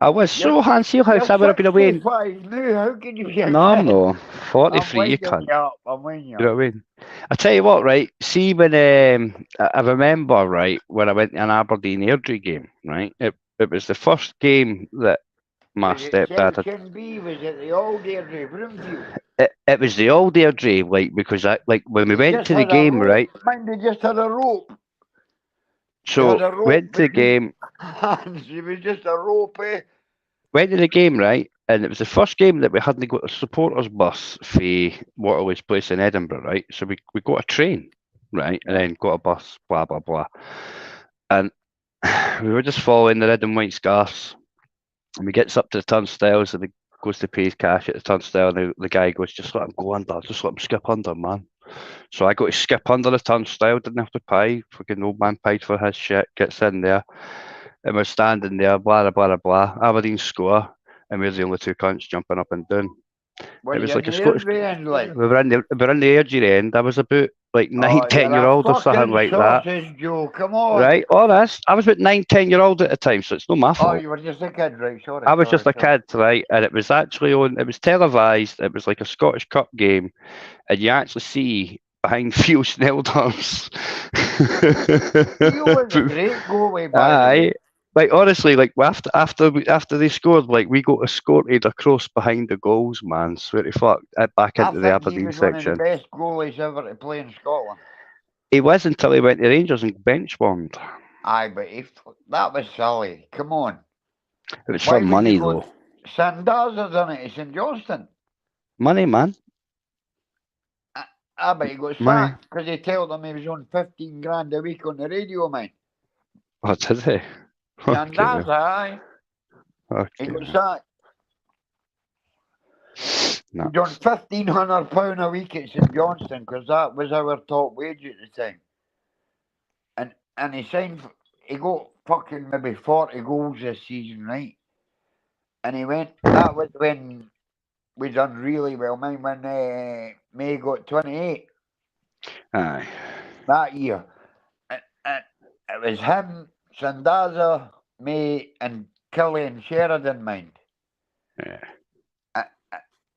I was so Hans Heelhouse. I You're would have been away. 65 now. How can you be a No, I'm kid? not. I'm 43, you winding cunt. you up. I'm winding you You know up. what I mean? I tell you what, right? See, when I remember, right, when I went to an Aberdeen Airdrie game, right? It was the first game that my Was it stepdad had. Section B? Was it the old Airdrie Broomfield? It was the old Airdrie, like, because when we They went just to the had a game, rope. right? Mind, they just had a rope. They So had a rope went to the between game, hands. It was just a rope, eh? went to the game, right? And it was the first game that we hadn't got a supporters bus for Waterloo's place in Edinburgh, right? So we got a train, right, and then got a bus, blah blah blah, and we were just following the red and white scarves, and we gets up to the turnstiles, and he goes to pay his cash at the turnstile, and the guy goes, "Just let him go under, just let him skip under, man." So I got to skip under the turnstile, didn't have to pay. Fucking old man paid for his shit, gets in there, and we're standing there, blah blah blah. Aberdeen score, and we're the only 2 cunts jumping up and down. Were It you was in like the a Scottish. Airdrie end, like? We were in the edgy end. I was about like 9, Oh, 10 you're year a old or something fucking like that. sausage, Joe. Come on. Right, honest. I was about 9, 10 year old at the time, so it's not my Oh, fault. you were just a kid, right? Sorry. I was sorry, just a sorry. kid, right? And it was actually on. It was televised. It was like a Scottish Cup game, and you actually see behind Theo Snelders. You was a great goalie, by the Aye. way. Like honestly, like after they scored, like we got escorted across behind the goals, man. Swear to fuck, back I into the think he Aberdeen was one of the section. best goalies ever to play in Scotland. He was until he went to Rangers and bench warmed. Aye, but that was silly. Come on. It was Why for would money you go? though. Sandaza done it to St Johnston. Money, man. But he got Money. sacked because they told him he was on 15 grand a week on the radio, man. Oh, did he? Sandaza, aye. He got sacked. No. He done £1,500 a week at St Johnston because that was our top wage at the time. And he signed. He got fucking maybe 40 goals this season, right? And he went. That was when we done really well. Mine when May got 28. Aye. That year. And it was him, Sandaza, May, and Killian Sheridan, mind. Yeah.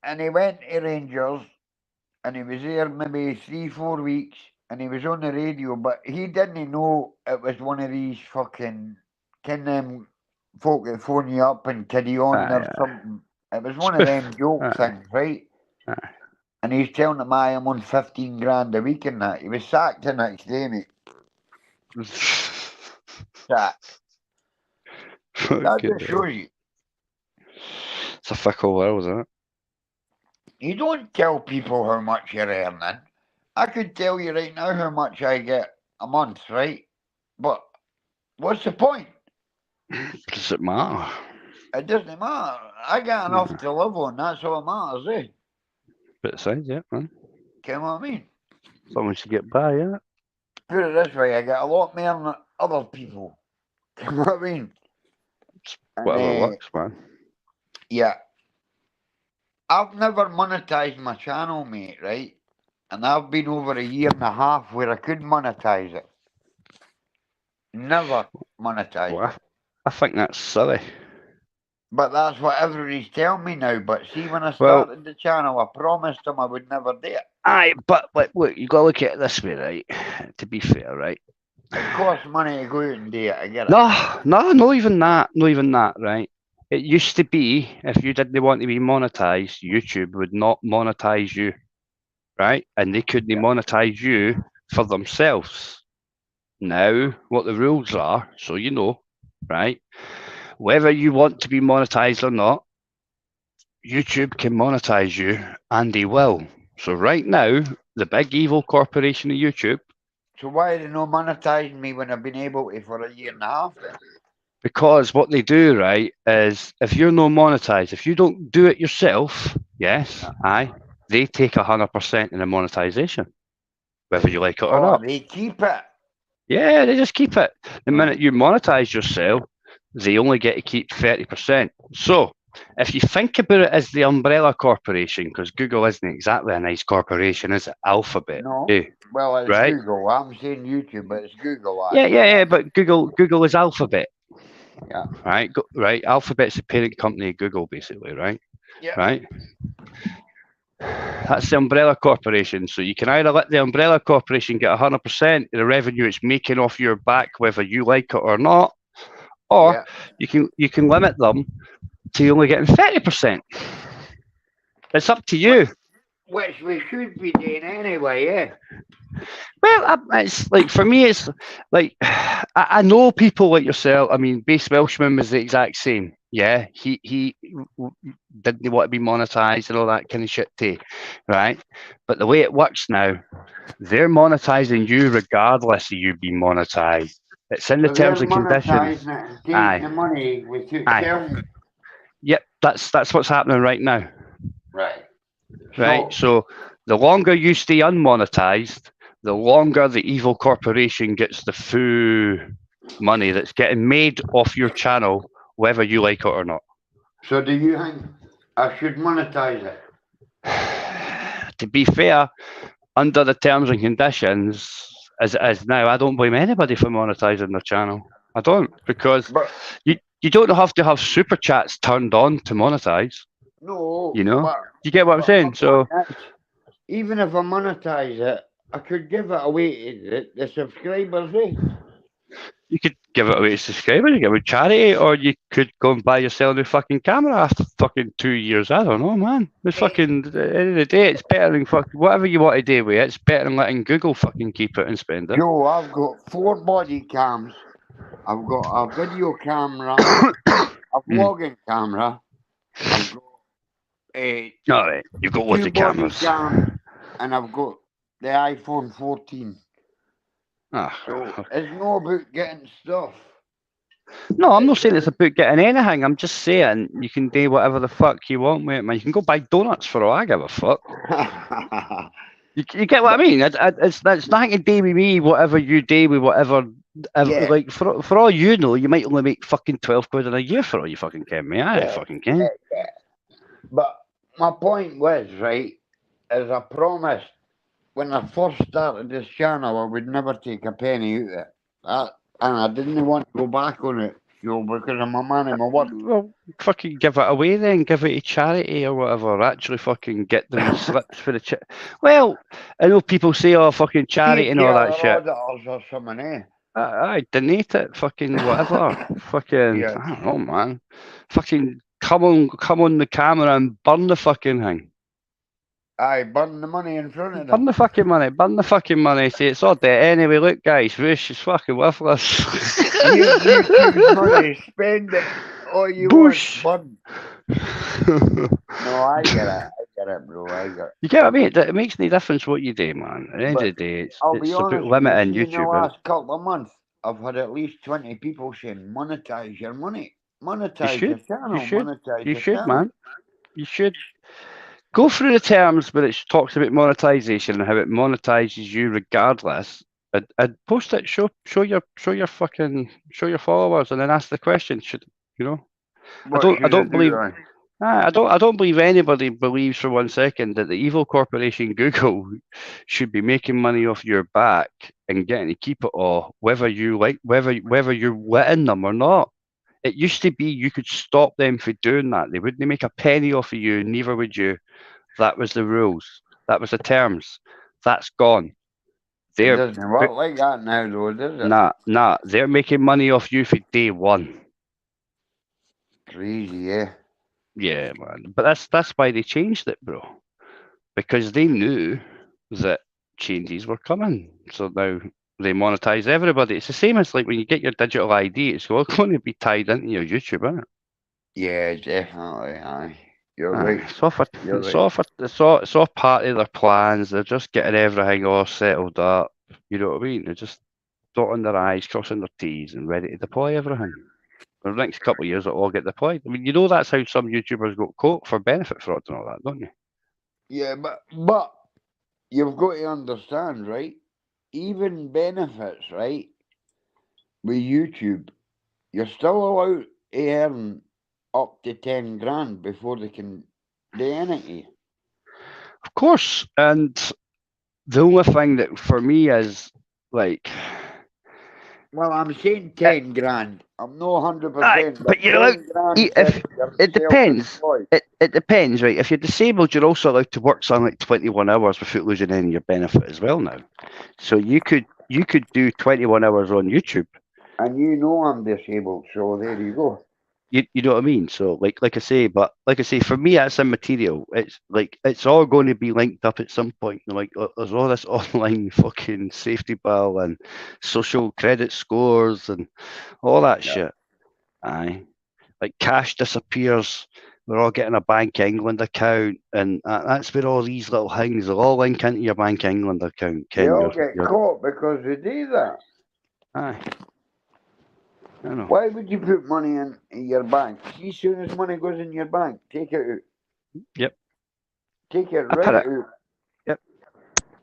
And he went to Rangers, and he was there maybe 3-4 weeks, and he was on the radio, but he didn't know it was one of these fucking them folk that phone you up and kiddy on or something. It was one of them joke things, right? Aye. And he's telling him, I'm on 15 grand a week and that. He was sacked the next day, mate. Sacked. That just shows you. It's a fickle world, isn't it? You don't tell people how much you're earning. I could tell you right now how much I get a month, right? But what's the point? Does it matter? It doesn't matter. I got enough to live on. That's all that matters, eh? But it sounds, yeah, man. You know what I mean? Someone should get by, yeah. Put it this way, I get a lot more than other people. You know what I mean? Whatever works, man. Yeah. I've never monetized my channel, mate, right? And I've been over a year and a half where I could monetize it. Never monetized Well, it. I think that's silly. But that's what everybody's telling me now. But see, when I Well, started the channel, I promised them I would never do it. aye, but like, look, you got to look at it this way, right? To be fair, right? It costs money to go out and do it. I get it. No, no, not even that. Not even that, right? It used to be if you didn't want to be monetized, YouTube would not monetize you, right? And they couldn't Yeah. monetize you for themselves. Now, what the rules are, so you know, right? Whether you want to be monetized or not, YouTube can monetize you, and they will. So right now, the big evil corporation of YouTube, So why are they not monetizing me when I've been able to for a year and a half then? because what they do, right, is if you're not monetized, if you don't do it yourself, yes, aye, they take 100% in the monetization, whether you like it or Oh, not. they keep it. Yeah, they just keep it. The minute Right. you monetize yourself, they only get to keep 30%. So if you think about it as the umbrella corporation, because Google isn't exactly a nice corporation, is it? Alphabet, No. eh? Well, it's Right? Google. I'm saying YouTube, but it's Google. Yeah. But Google is Alphabet, Yeah. right? Right. Alphabet's the parent company of Google, basically, right? Yeah. Right. That's the umbrella corporation. So you can either let the umbrella corporation get 100% of the revenue it's making off your back, whether you like it or not, or Yeah. you can limit them to only getting 30%. It's up to Wh- you. Which we should be doing anyway, yeah. Well, it's like for me, it's like I know people like yourself. I mean, Base Welshman was the exact same. Yeah, he didn't want to be monetized and all that kind of shit too, right? But the way it works now, they're monetizing you regardless of you being monetized. It's in the So they're terms and conditions. monetizing it and taking Aye, the money without aye. telling me. Yep, that's what's happening right now. Right. Right. So, So the longer you stay unmonetized, the longer the evil corporation gets the full money that's getting made off your channel, whether you like it or not. so do you think I should monetize it? To be fair, under the terms and conditions as it is now, I don't blame anybody for monetizing their channel. I don't, because But you don't have to have super chats turned on to monetize. no, You know, but you get what I'm my saying? point So is, even if I monetize it, I could give it away to the subscribers, eh? you could give it away to subscribers, you give it charity, or you could go and buy yourself a new fucking camera after fucking 2 years. I don't know, man. It's Eh, fucking at the end of the day, it's better than fucking whatever you want to do with it. It's better than letting Google fucking keep it and spend it. Joe, I've got 4 body cams. I've got a video camera, a Mm. vlogging camera. I've got a All right, you've got loads two of body cameras. cams, and I've got the iPhone 14. So Ah, it's not about getting stuff. no, I'm not It's saying it's about, about getting anything. I'm just saying you can do whatever the fuck you want with it, man. You can go buy donuts for all I give a fuck. You get what I but mean? It's nothing to do with me. Whatever you do with whatever, yeah, like for all you know, you might only make fucking 12 quid in a year for all you fucking can, me. I yeah, fucking can. yeah. But my point was, right, is I promised when I first started this channel, I would never take a penny out of it. And I didn't want to go back on it, you know, because I'm a man of my word. Well, fucking give it away then. Give it to charity or whatever. Actually, fucking get them slips for the Well, I know people say, "Oh, fucking charity Take and the all that other shit." auditors or something, eh? I donate it. Fucking whatever. Fucking Yeah. I don't know, man. Fucking come on the camera and burn the fucking thing. I burn the money in front of Burn them. the fucking money. Burn the fucking money. Say it's all dead. Anyway, look, guys, Roosh is fucking worthless. Here's YouTube's money. Spend it all you want. Boosh. Burn. No, I get it. I get it, bro. I get it. You get what I mean? It makes no difference what you do, man. At the end But of the day, I'll be it's about honest with you. limiting See, in the YouTube, innit? last couple of months, I've had at least 20 people saying, monetize your money. You Monetize your should. You channel. should. Monetize You your should, channel. man. You should. Go through the terms where it talks about monetization and how it monetizes you regardless. And post it. Show your followers, and then ask the question. Should you know? I What don't. I should I don't do believe. then? I don't believe anybody believes for one second that the evil corporation Google should be making money off your back and getting to keep it all, whether you like whether you're letting them or not. It used to be you could stop them from doing that. They wouldn't make a penny off of you, neither would you. That was the rules. That was the terms. That's gone. It They're doesn't work like that now, though, does it? nah. They're making money off you for day one. Crazy, eh? Yeah, man. But that's why they changed it, bro. Because they knew that changes were coming. So now they monetize everybody. It's the same as like when you get your digital ID, it's all going to be tied into your YouTube, isn't it? Yeah, definitely. Aye, you're Aye, right. You're it's right. all for, it's all part of their plans. They're just getting everything all settled up. You know what I mean? They're just dotting their I's, crossing their T's, and ready to deploy everything. For the next couple of years, it'll all get deployed. I mean, you know that's how some YouTubers got caught for benefit fraud and all that, don't you? Yeah, but you've got to understand, right? Even benefits, right? With YouTube, you're still allowed to earn up to 10 grand before they can do anything. Of course. And the only thing that for me is like, Well, I'm saying uh, 10 grand. I'm not aye, 100%, but but you're allowed. 10 grand If says you're it depends, self-employed. it depends, right? If you're disabled, you're also allowed to work something like 21 hours without losing any of your benefit as well now. So you could do 21 hours on YouTube. And you know I'm disabled, so there you go. You know what I mean? So like I say, for me that's immaterial. It's like it's all going to be linked up at some point. Like there's all this online fucking safety bill and social credit scores and all that Yeah. shit. Aye. Like cash disappears. We're all getting a Bank England account, and that's where all these little things will all link into your Bank England account. They Ken, all get your caught because they do that. aye, I know. Why would you put money in your bank? See, as soon as money goes in your bank, take it out. Yep, Take it I put right it. out. Yep,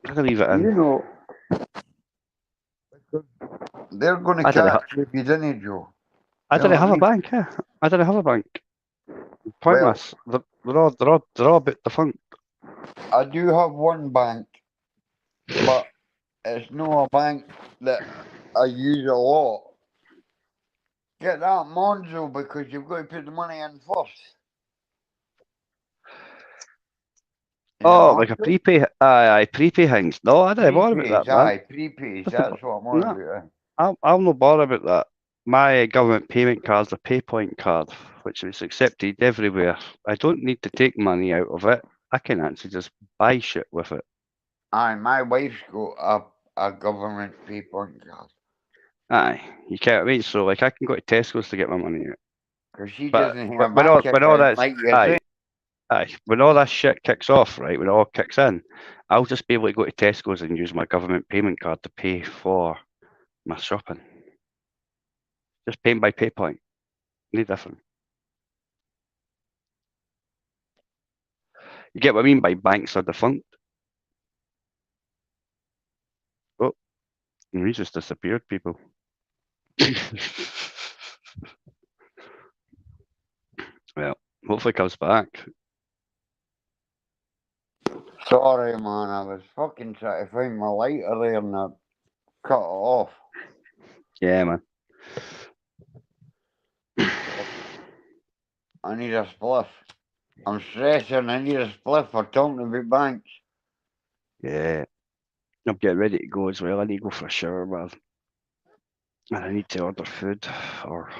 I can leave it in. You know, they're going to I didn't. catch you if you didn't, Joe. I You know didn't what I have a mean? bank. Yeah, I didn't have a bank. Well, Pointless. They're all a bit defunct. I do have one bank, but it's not a bank that I use a lot. Get that Monzo because you've got to put the money in first. Is it Oh, like a Monzo? prepay. Aye, prepay things. No, I didn't bother about Prepays, that, man. aye, prepays. Just That's about, what I'm on no, about. I'll no bother about that. My government payment card's a PayPoint card, which is accepted everywhere. I don't need to take money out of it. I can actually just buy shit with it. Aye, my wife's got a government paper card Aye, you can't wait. So like, I can go to Tesco's to get my money out. because she But doesn't have but a when all bank when all account that's like you aye say. aye when all that shit kicks off, right? When it all kicks in, I'll just be able to go to Tesco's and use my government payment card to pay for my shopping. Just paying by PayPoint. No different. You get what I mean by banks are defunct? Oh, we just disappeared, people. Well, hopefully it comes back. Sorry, man, I was fucking trying to find my lighter there and I cut it off. Yeah, man. I need a spliff. I'm stressing. I need a spliff for talking about banks. Yeah. I'm getting ready to go as well. I need to go for a shower, man. And I need to order food or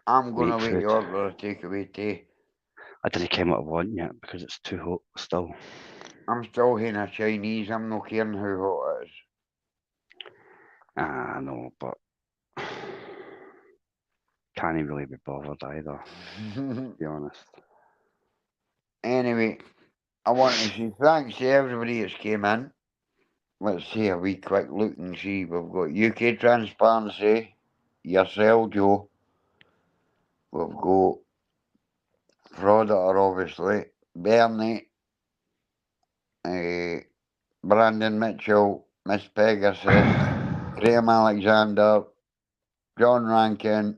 I'm gonna make wait to food. order a takeaway tea. I didn't come what I want yet because it's too hot still. I'm still having a Chinese. I'm not caring how hot it Ah, no, but can't really be bothered either, is. to be honest. Anyway, I want to say thanks to everybody that's came in. Let's see a wee quick look and see. We've got UK Transparency, yourself, Joe. We've got Frauditor, obviously, Bernie, uh, Brandon Mitchell, Miss Pegasus, Graham Alexander, John Rankin,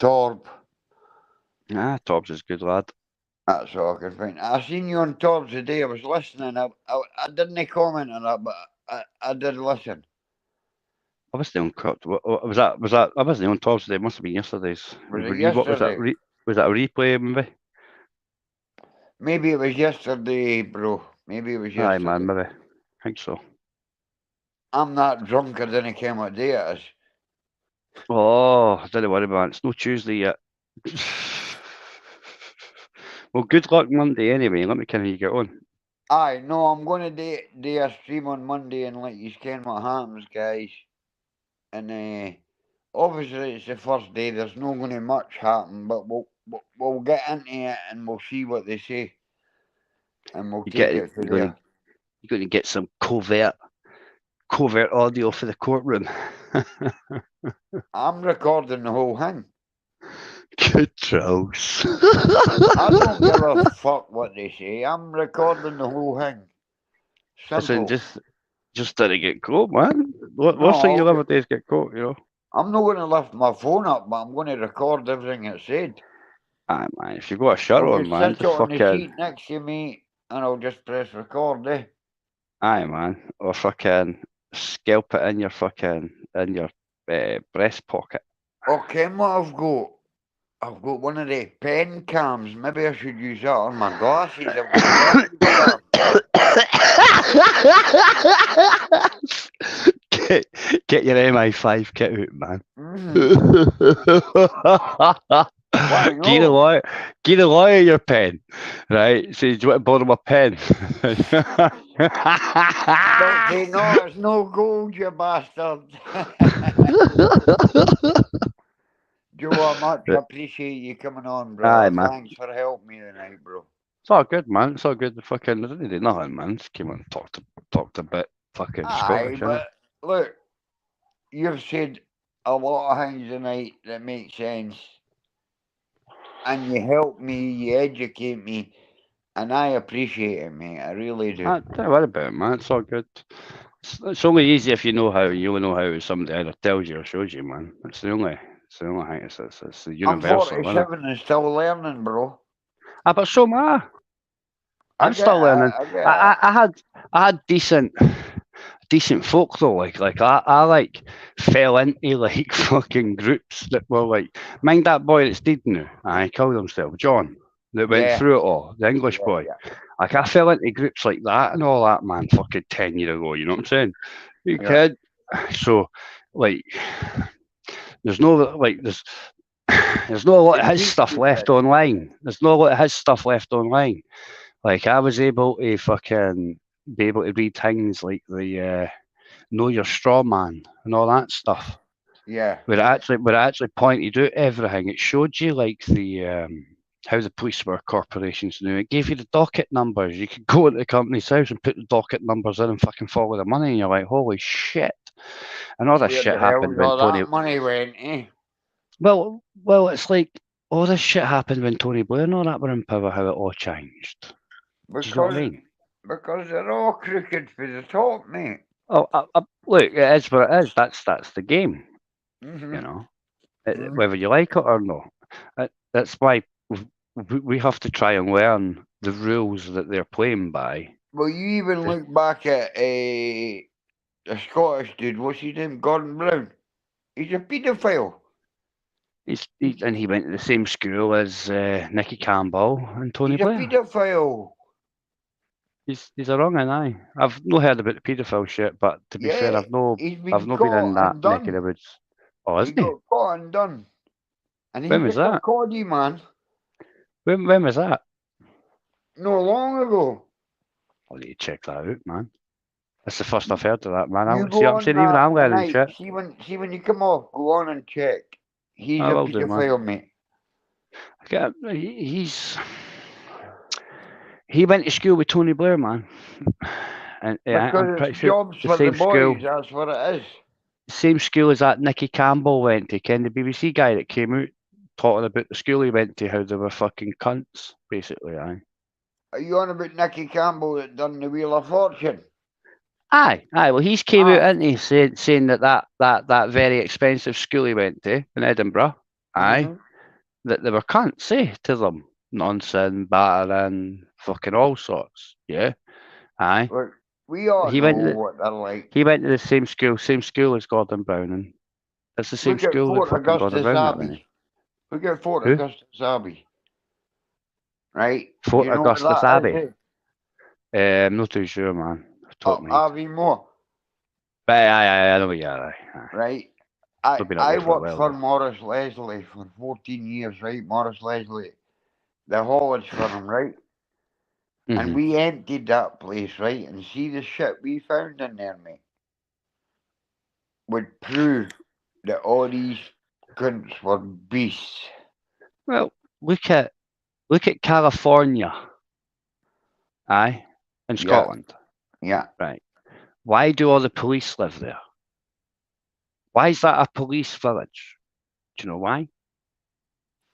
Torb. Ah, Tobbs is good, lad. That's all I can find. I seen you on Torb today. I was listening. I didn't comment on that, but I did listen. I wasn't on cooked. Was that? Was that? I wasn't on Thursday. It must have been yesterday's. Was it What was that? yesterday? Was that a replay, maybe? Maybe it was yesterday, bro. Maybe it was Aye, man, yesterday. maybe. I think so. I'm not drunk. I didn't care what day it is. Oh, don't worry, man. It's no Tuesday yet. Well, good luck Monday anyway. Let me kind of get on. Aye, no, I'm going to do a stream on Monday and let you scan what happens, guys. And obviously it's the first day. There's not going to much happen, but we'll get into it and we'll see what they say, and we'll take it from there. You're going to get some covert audio for the courtroom. I'm recording the whole thing. Good trolls. I don't give a fuck what they say. I'm recording the whole thing. Listen, Simple. just didn't get caught, man. Worst No, thing you'll ever do is get caught, you know. I'm not going to lift my phone up, but I'm going to record everything it said. Aye, man. If you've got a shirt I'll on, just man, sit just on the fucking. seat next to me and I'll just press record, eh? Aye, man. Or fucking scalp it in your breast pocket. Okay, what I've got? I've got one of the pen cams. Maybe I should use that on my glasses. I've got pens with Get your MI5 kit out, man. Why Give not? the lawyer your pen, right? So, do you want to borrow my pen? They'll say, no, it's no gold, you bastard. Joe, I much appreciate you coming on, Aye, brother. man. Thanks for helping me tonight, bro. It's all good, man. It's all good. The fucking, I didn't do nothing, man. Just came on and talked a bit fucking Aye, Scottish, innit? but look, you've said a lot of things tonight that make sense. And you help me, you educate me, and I appreciate it, mate. I really do. Don't worry about it, man. It's all good. It's only easy if you know how. You only know how somebody either tells you or shows you, man. It's the only thing. It's the I'm universal, isn't it? 47 and still learning, bro. But so am I. I I'm get still it, learning. I get it. I had decent folk though. I like fell into like fucking groups that were like, mind that boy that's dead now. I called himself John. That went Yeah, through it all, the English yeah, boy. yeah, Like I fell into groups like that and all that, man. Fucking 10 years ago. You know what I'm saying? You yeah. kid. So, like, there's no like there's no a lot It of his teach stuff you left things. online. There's no a lot of his stuff left online. Like I was able to fucking be able to read things like the know your straw man and all that stuff. Yeah, Where it actually pointed out everything. It showed you like the how the police were corporations now. It gave you the docket numbers. You could go into the company's house and put the docket numbers in and fucking follow the money, and you're like, holy shit! And all this where shit the hell's happened when all Tony. that money went, eh? Well, it's like all this shit happened when Tony Blair and all that were in power. How it all changed. Do you know what I Because mean? because they're all crooked for the top, mate. Oh, look, it is what it is. That's the game. You Mhm. know, Mhm. whether you like it or not. That's why we have to try and learn the rules that they're playing by. Well, you even look back at a Scottish dude. What's his name? Gordon Brown. He's a paedophile. And he went to the same school as Nicky Campbell and Tony He's a Blair. paedophile. He's a wrong one, aye. I've not heard about the paedophile shit, but to be fair, Yeah, he's I've been not been in caught that and neck of done. the woods. Oh, He isn't he? got caught and done. And When he's was a that? Kirkcaldy man. When was that? No long ago. I need to check that out, man. That's the first I've heard of that, man. You See go what I'm on saying? Even that I'm learning tonight. shit. See when you come off, go on and check. He's I a will do, man. paedophile, mate. He went to school with Tony Blair, man. And I'm Because pretty it's sure jobs the for the same boys. school, That's what it is. as that Nicky Campbell went to. Ken, the BBC guy that came out talking about the school he went to, how they were fucking cunts, basically. Aye. Are you on about Nicky Campbell that done the Wheel of Fortune? Aye. Well, he's came out Aye. and he saying that very expensive school he went to in Edinburgh. Aye. Mm-hmm. That they were cunts, to them. Nonsense, battering, fucking all sorts. Yeah. Aye. Look. We all He know went to what they're like. he went to the same school as Gordon Brown, and it's the same Look at school that Fort fucking Gordon Augustus Brown went in. Abbey. Look at Fort Who? Augustus Abbey. Right? Do Fort you know what Augustus that is? Abbey. I'm not too sure, man. Top Up mate. Aviemore. But I know what you are. Aye. Right? I've been up I there for a worked while for though. Morris Leslie for 14 years, right? Morris Leslie, the haulage firm, right? And Mm-hmm. we emptied that place, right? And see the shit we found in there, mate, would prove that all these cunts were beasts. Well, look at California, aye, in Yeah, Scotland, yeah. right? Why do all the police live there? Why is that a police village? Do you know why?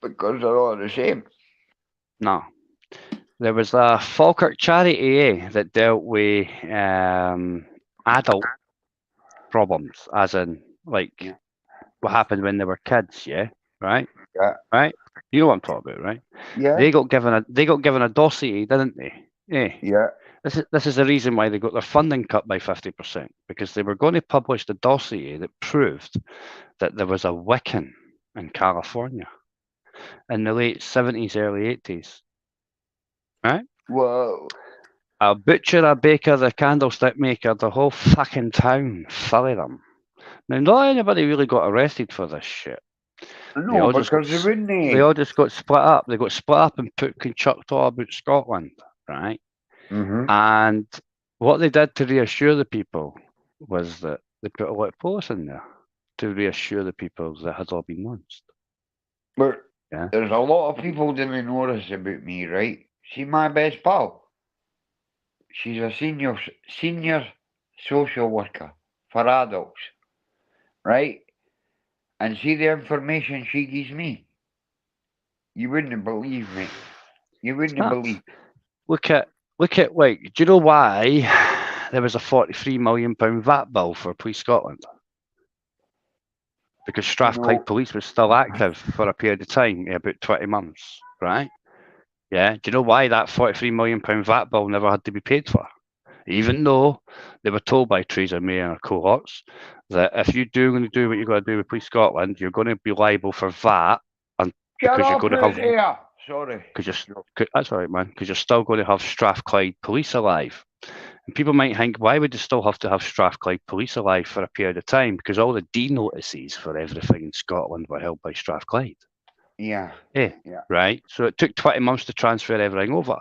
Because they're all the same. No. There was a Falkirk charity that dealt with adult problems, as in like Yeah, what happened when they were kids. Yeah, right, yeah, right. You know what I'm talking about, right? yeah, They got given a dossier, didn't they? Yeah. yeah. This is the reason why they got their funding cut by 50%, because they were going to publish the dossier that proved that there was a Wiccan in California in the late 70s, early 80s, right? Well, A butcher, a baker, the candlestick maker, the whole fucking town full of them. Now, not anybody really got arrested for this shit. They no, all just got because they wouldn't. they all just got split up. They got split up and chucked all about Scotland, right? Mm-hmm. And what they did to reassure the people was that they put a lot of police in there to reassure the people that had all been launched. But Yeah. there's a lot of people didn't know this about me, right? See, my best pal, she's a senior social worker for adults, right? And see the information she gives me. You wouldn't believe me. You wouldn't That's, believe. look at like, do you know why there was a £43 million VAT bill for Police Scotland? Because Strathclyde No. Police was still active for a period of time, about 20 months, right? Yeah. Do you know why that £43 million VAT bill never had to be paid for? Even though they were told by Theresa May and her cohorts that if you do going to do what you're going to do with Police Scotland, you're going to be liable for VAT, and Shut because you're up going to out have, there. Sorry. because that's all right, man, because you're still going to have Strathclyde Police alive. And people might think, why would you still have to have Strathclyde Police alive for a period of time? Because all the D notices for everything in Scotland were held by Strathclyde. Yeah. Yeah. Yeah. Right. So it took 20 months to transfer everything over.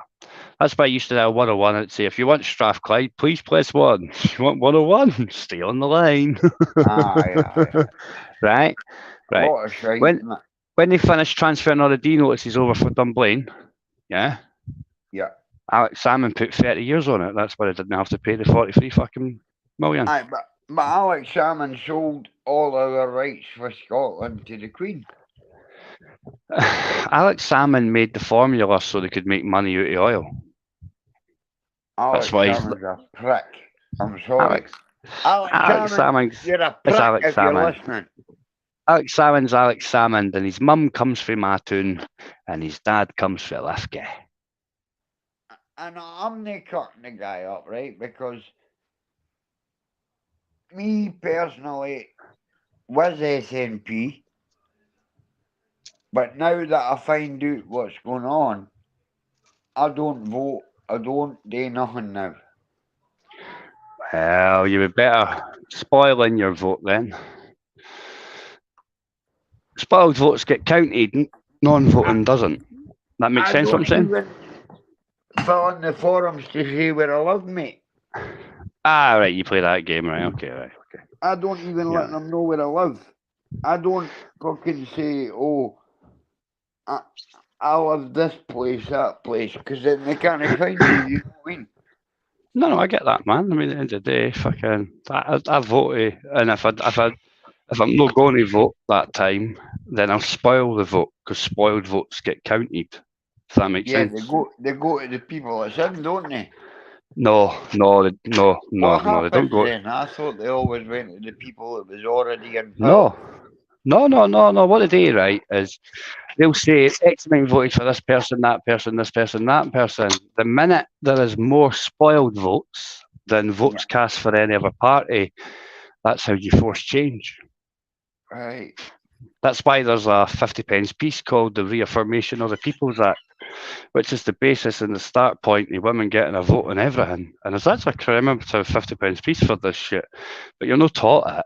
That's why I used to have 101 and it'd say, if you want Strathclyde, please press 1. If you want 101, stay on the line. Yeah. Right. A Right. lot of shite. When they finished transferring all the D notices over for Dunblane, yeah, Yeah. Alex Salmon put 30 years on it. That's why they didn't have to pay the 43 fucking million. Aye, but Alex Salmon sold all our rights for Scotland to the Queen. Alex Salmon made the formula so they could make money out of oil. Alex That's why Salmon's a prick. I'm sorry. Alex Salmon's you're a prick Alex if Salmon. you're listening. Alex Salmon's Alex Salmon, and his mum comes from Mattoon, and his dad comes from Lithgow. And I'm not cutting the guy up, right? Because me personally was SNP, but now that I find out what's going on, I don't vote. I don't do nothing now. Well, you would better spoiling your vote then. Spoiled votes get counted, non-voting doesn't. That makes sense what I'm saying? Even fill in the forums to say where I live, mate. Ah, right, you play that game, right? Okay, right, okay. I don't even let them know where I live. I don't fucking say, oh, I live this place, that place, because then they can't find me, you know what I mean? No, I get that, man. I mean, at the end of the day, fucking, I voted, and if I'm not going to vote that time, then I'll spoil the vote, because spoiled votes get counted. If that makes sense. Yeah, they go to the people that's in, don't they? No, they don't go. Then? I thought they always went to the people that was already in power. No. What they do, right, is they'll say X amount voted for this person, that person, this person, that person. The minute there is more spoiled votes than votes cast for any other party. That's how you force change. Right. That's why there's a 50p piece called the Reaffirmation of the People's Act, which is the basis and the start point of women getting a vote on everything. And there's actually a commemorative 50p piece for this shit, but you're not taught it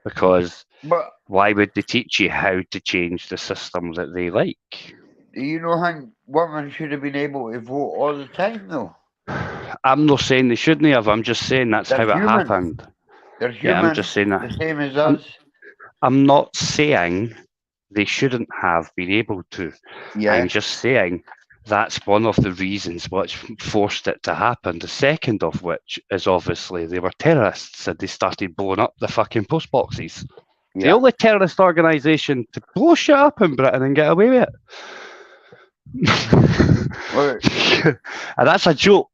because But why would they teach you how to change the system that they like? do you know how women should have been able to vote all the time, though? I'm not saying they shouldn't have. I'm just saying that's They're how it human. happened. They're Yeah, I'm human, just saying that. the same as I'm, us. I'm not saying they shouldn't have been able to. Yeah. I'm just saying that's one of the reasons which forced it to happen. The second of which is obviously they were terrorists and they started blowing up the fucking post boxes. The only terrorist organisation to blow shit up in Britain and get away with it. And that's a joke,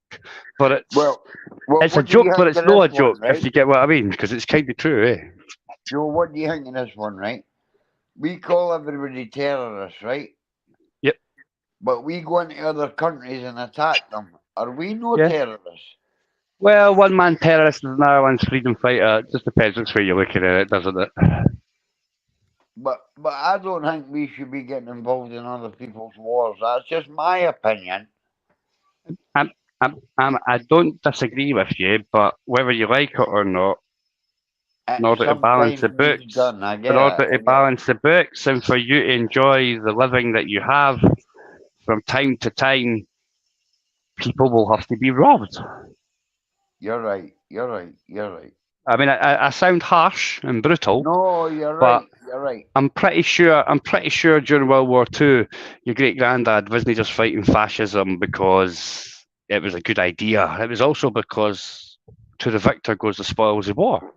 but it's it's a joke, but it's not a joke, right? if you get what I mean, because it's kind of true, eh? Joe, what do you think of this one, right? We call everybody terrorists, right? Yep. But we go into other countries and attack them. Are we no Yeah. terrorists? Well, one man terrorist is another one's freedom fighter. It just depends which way you're looking at it, doesn't it? But I don't think we should be getting involved in other people's wars. That's just my opinion. I don't disagree with you, but whether you like it or not, in order to balance the books, and for you to enjoy the living that you have, from time to time, people will have to be robbed. You're right. You're right. You're right. I mean, I sound harsh and brutal. No, you're right. You're right. I'm pretty sure during World War II, your great granddad wasn't just fighting fascism because it was a good idea. It was also because to the victor goes the spoils of war.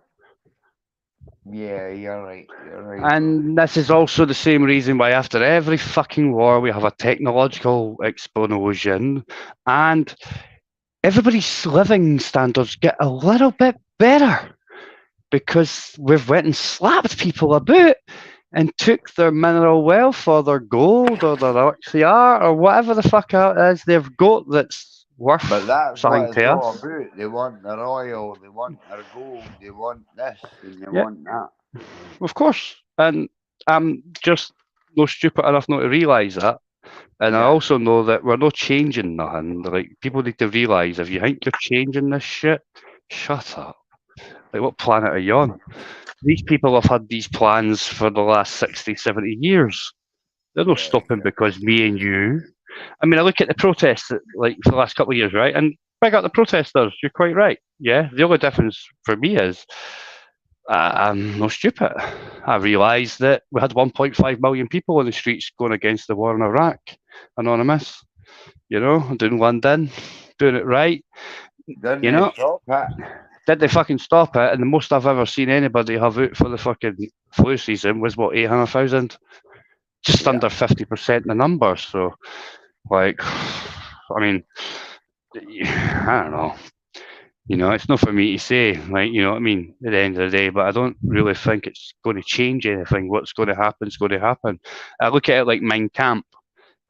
Yeah, you're right. You're right. And this is also the same reason why after every fucking war we have a technological explosion and everybody's living standards get a little bit better because we've went and slapped people about and took their mineral wealth or their gold or their XCR or whatever the fuck it is they've got that's worth But that's something what it's to all us. about. They want their oil, they want their gold, they want this, and they want that. Of course. And I'm just no stupid enough not to realise that. And I also know that we're not changing nothing. Like, people need to realise if you think you're changing this shit, shut up. Like, what planet are you on? These people have had these plans for the last 60, 70 years. They're not stopping because me and you. I mean, I look at the protests, like, for the last couple of years, right? And big up the protesters, you're quite right. Yeah, the only difference for me is I'm not stupid. I realised that we had 1.5 million people on the streets going against the war in Iraq, anonymous. You know, doing London, doing it right. Didn't they stop it? Did they fucking stop it? And the most I've ever seen anybody have out for the fucking flu season was what, 800,000? Just under 50% of the number. So, like, I mean, I don't know. You know, it's not for me to say, like, you know what I mean, at the end of the day, but I don't really think it's going to change anything. What's going to happen is going to happen. I look at it like Mein Kampf.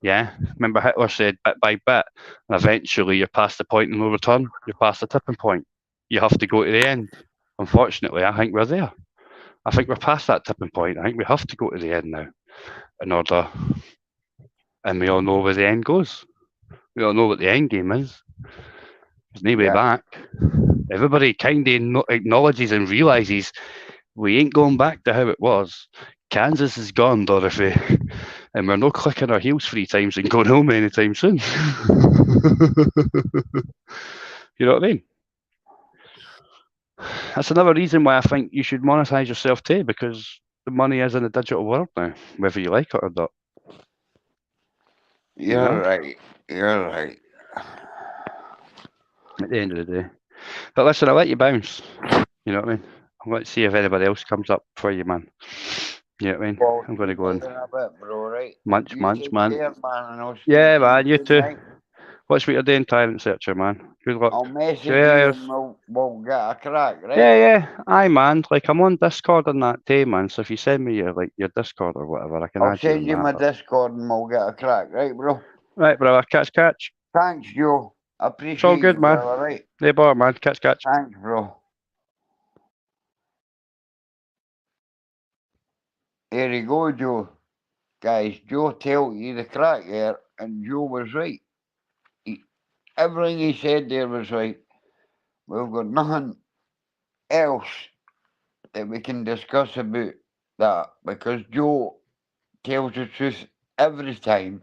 Yeah, remember Hitler said bit by bit, and eventually you're past the point of no return. You're past the tipping point. You have to go to the end. Unfortunately, I think we're there. I think we're past that tipping point. I think we have to go to the end now in order, and we all know where the end goes. We all know what the end game is. There's no way back. Everybody kind of acknowledges and realises we ain't going back to how it was. Kansas is gone, Dorothy, and we're not clicking our heels 3 times and going home anytime soon. You know what I mean? That's another reason why I think you should monetize yourself too, because the money is in the digital world now, whether you like it or not. You're right. You're right. At the end of the day. But listen, I'll let you bounce. You know what I mean? I'm going to see if anybody else comes up for you, man. You know what I mean? Well, I'm going to go and munch, man. Care, man, yeah, man, you too. Night. Watch what you're doing, Tyrant Searcher, man. Good luck. I'll message you and we'll get a crack, right? Yeah. Aye, man. Like, I'm on Discord on that day, man. So if you send me your Discord or whatever, I can I'll send you my Discord and we'll get a crack, right, bro? Right, bro. Catch. Thanks, Joe. It's all Appreciate you, good, man. brother, right? No bother, man. Catch, catch. Thanks, bro. Here you go, Joe. Guys, Joe told you the crack there, and Joe was right. He, everything he said there was right. We've got nothing else that we can discuss about that because Joe tells the truth every time,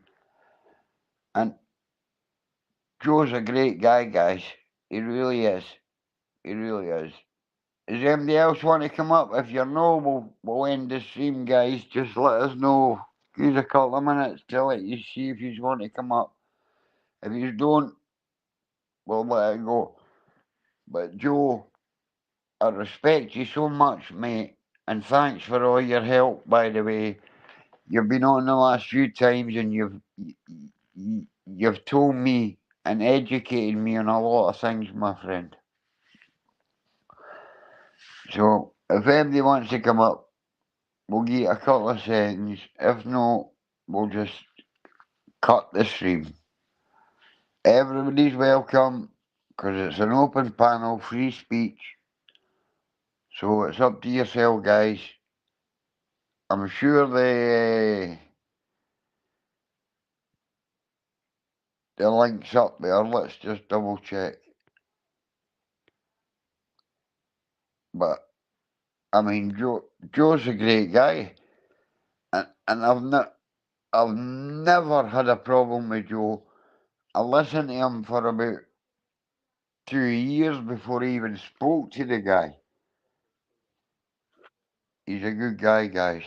and Joe's a great guy, guys. He really is. He really is. Does anybody else want to come up? If you're no, we'll end the stream, guys. Just let us know. Use a couple of minutes to let you see if you want to come up. If you don't, we'll let it go. But Joe, I respect you so much, mate, and thanks for all your help. By the way, you've been on the last few times, and you've told me and educated me on a lot of things, my friend. So if anybody wants to come up, we'll give it a couple of seconds. If not, we'll just cut the stream. Everybody's welcome because it's an open panel, free speech. So it's up to yourself, guys. I'm sure the link's up there. Let's just double check. But I mean, Joe's a great guy, and I've never had a problem with Joe. I listened to him for about 2 years before I even spoke to the guy. He's a good guy, guys.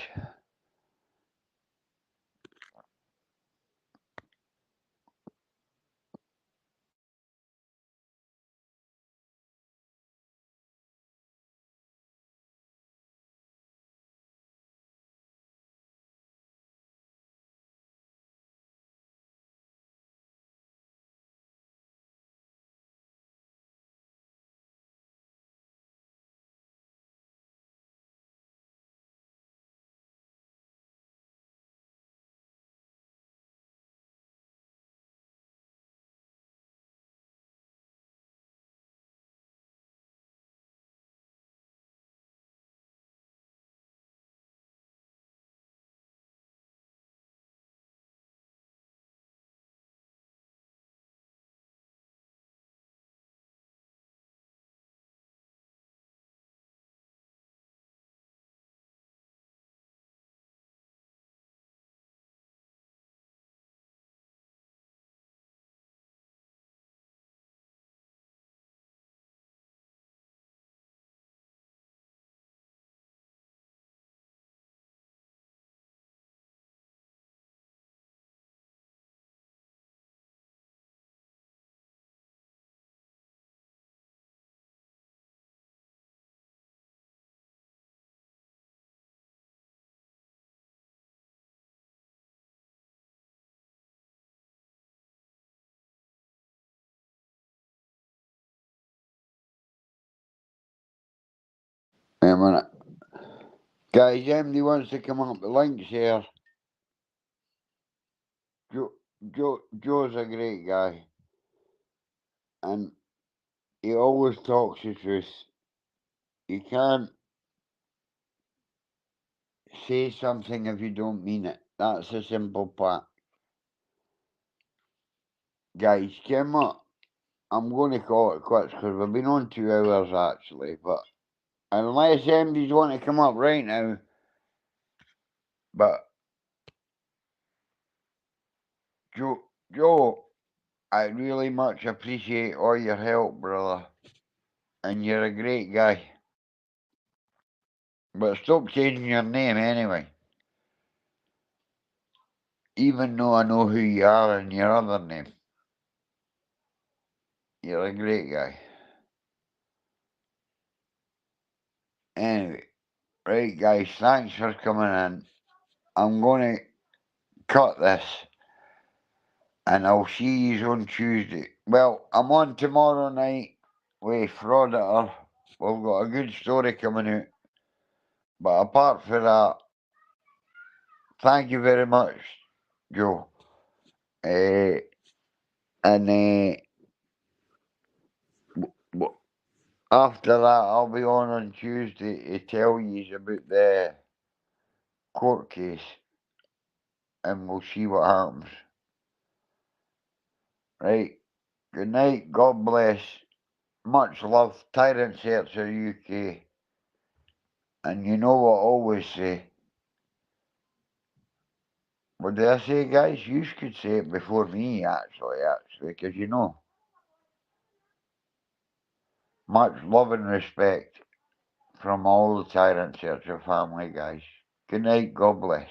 Wait a minute. Guys, anybody wants to come up, the link's here. Joe's a great guy, and he always talks the truth. You can't say something if you don't mean it. That's a simple fact. Guys, come up. I'm going to call it quits because we've been on 2 hours actually, but unless MDs want to come up right now, but Joe, I really much appreciate all your help, brother, and you're a great guy. But stop changing your name anyway. Even though I know who you are and your other name. You're a great guy. Anyway, right guys, thanks for coming in. I'm going to cut this and I'll see you on Tuesday. Well, I'm on tomorrow night with FRAUDITOR. We've got a good story coming out. But apart from that, thank you very much, Joe. And After that, I'll be on Tuesday to tell you about the court case, and we'll see what happens. Right. Good night. God bless. Much love. Tyrant Searcher UK. And you know what I always say. What did I say, guys? You could say it before me, actually, because you know. Much love and respect from all the Tyrant Searcher family, guys. Good night. God bless.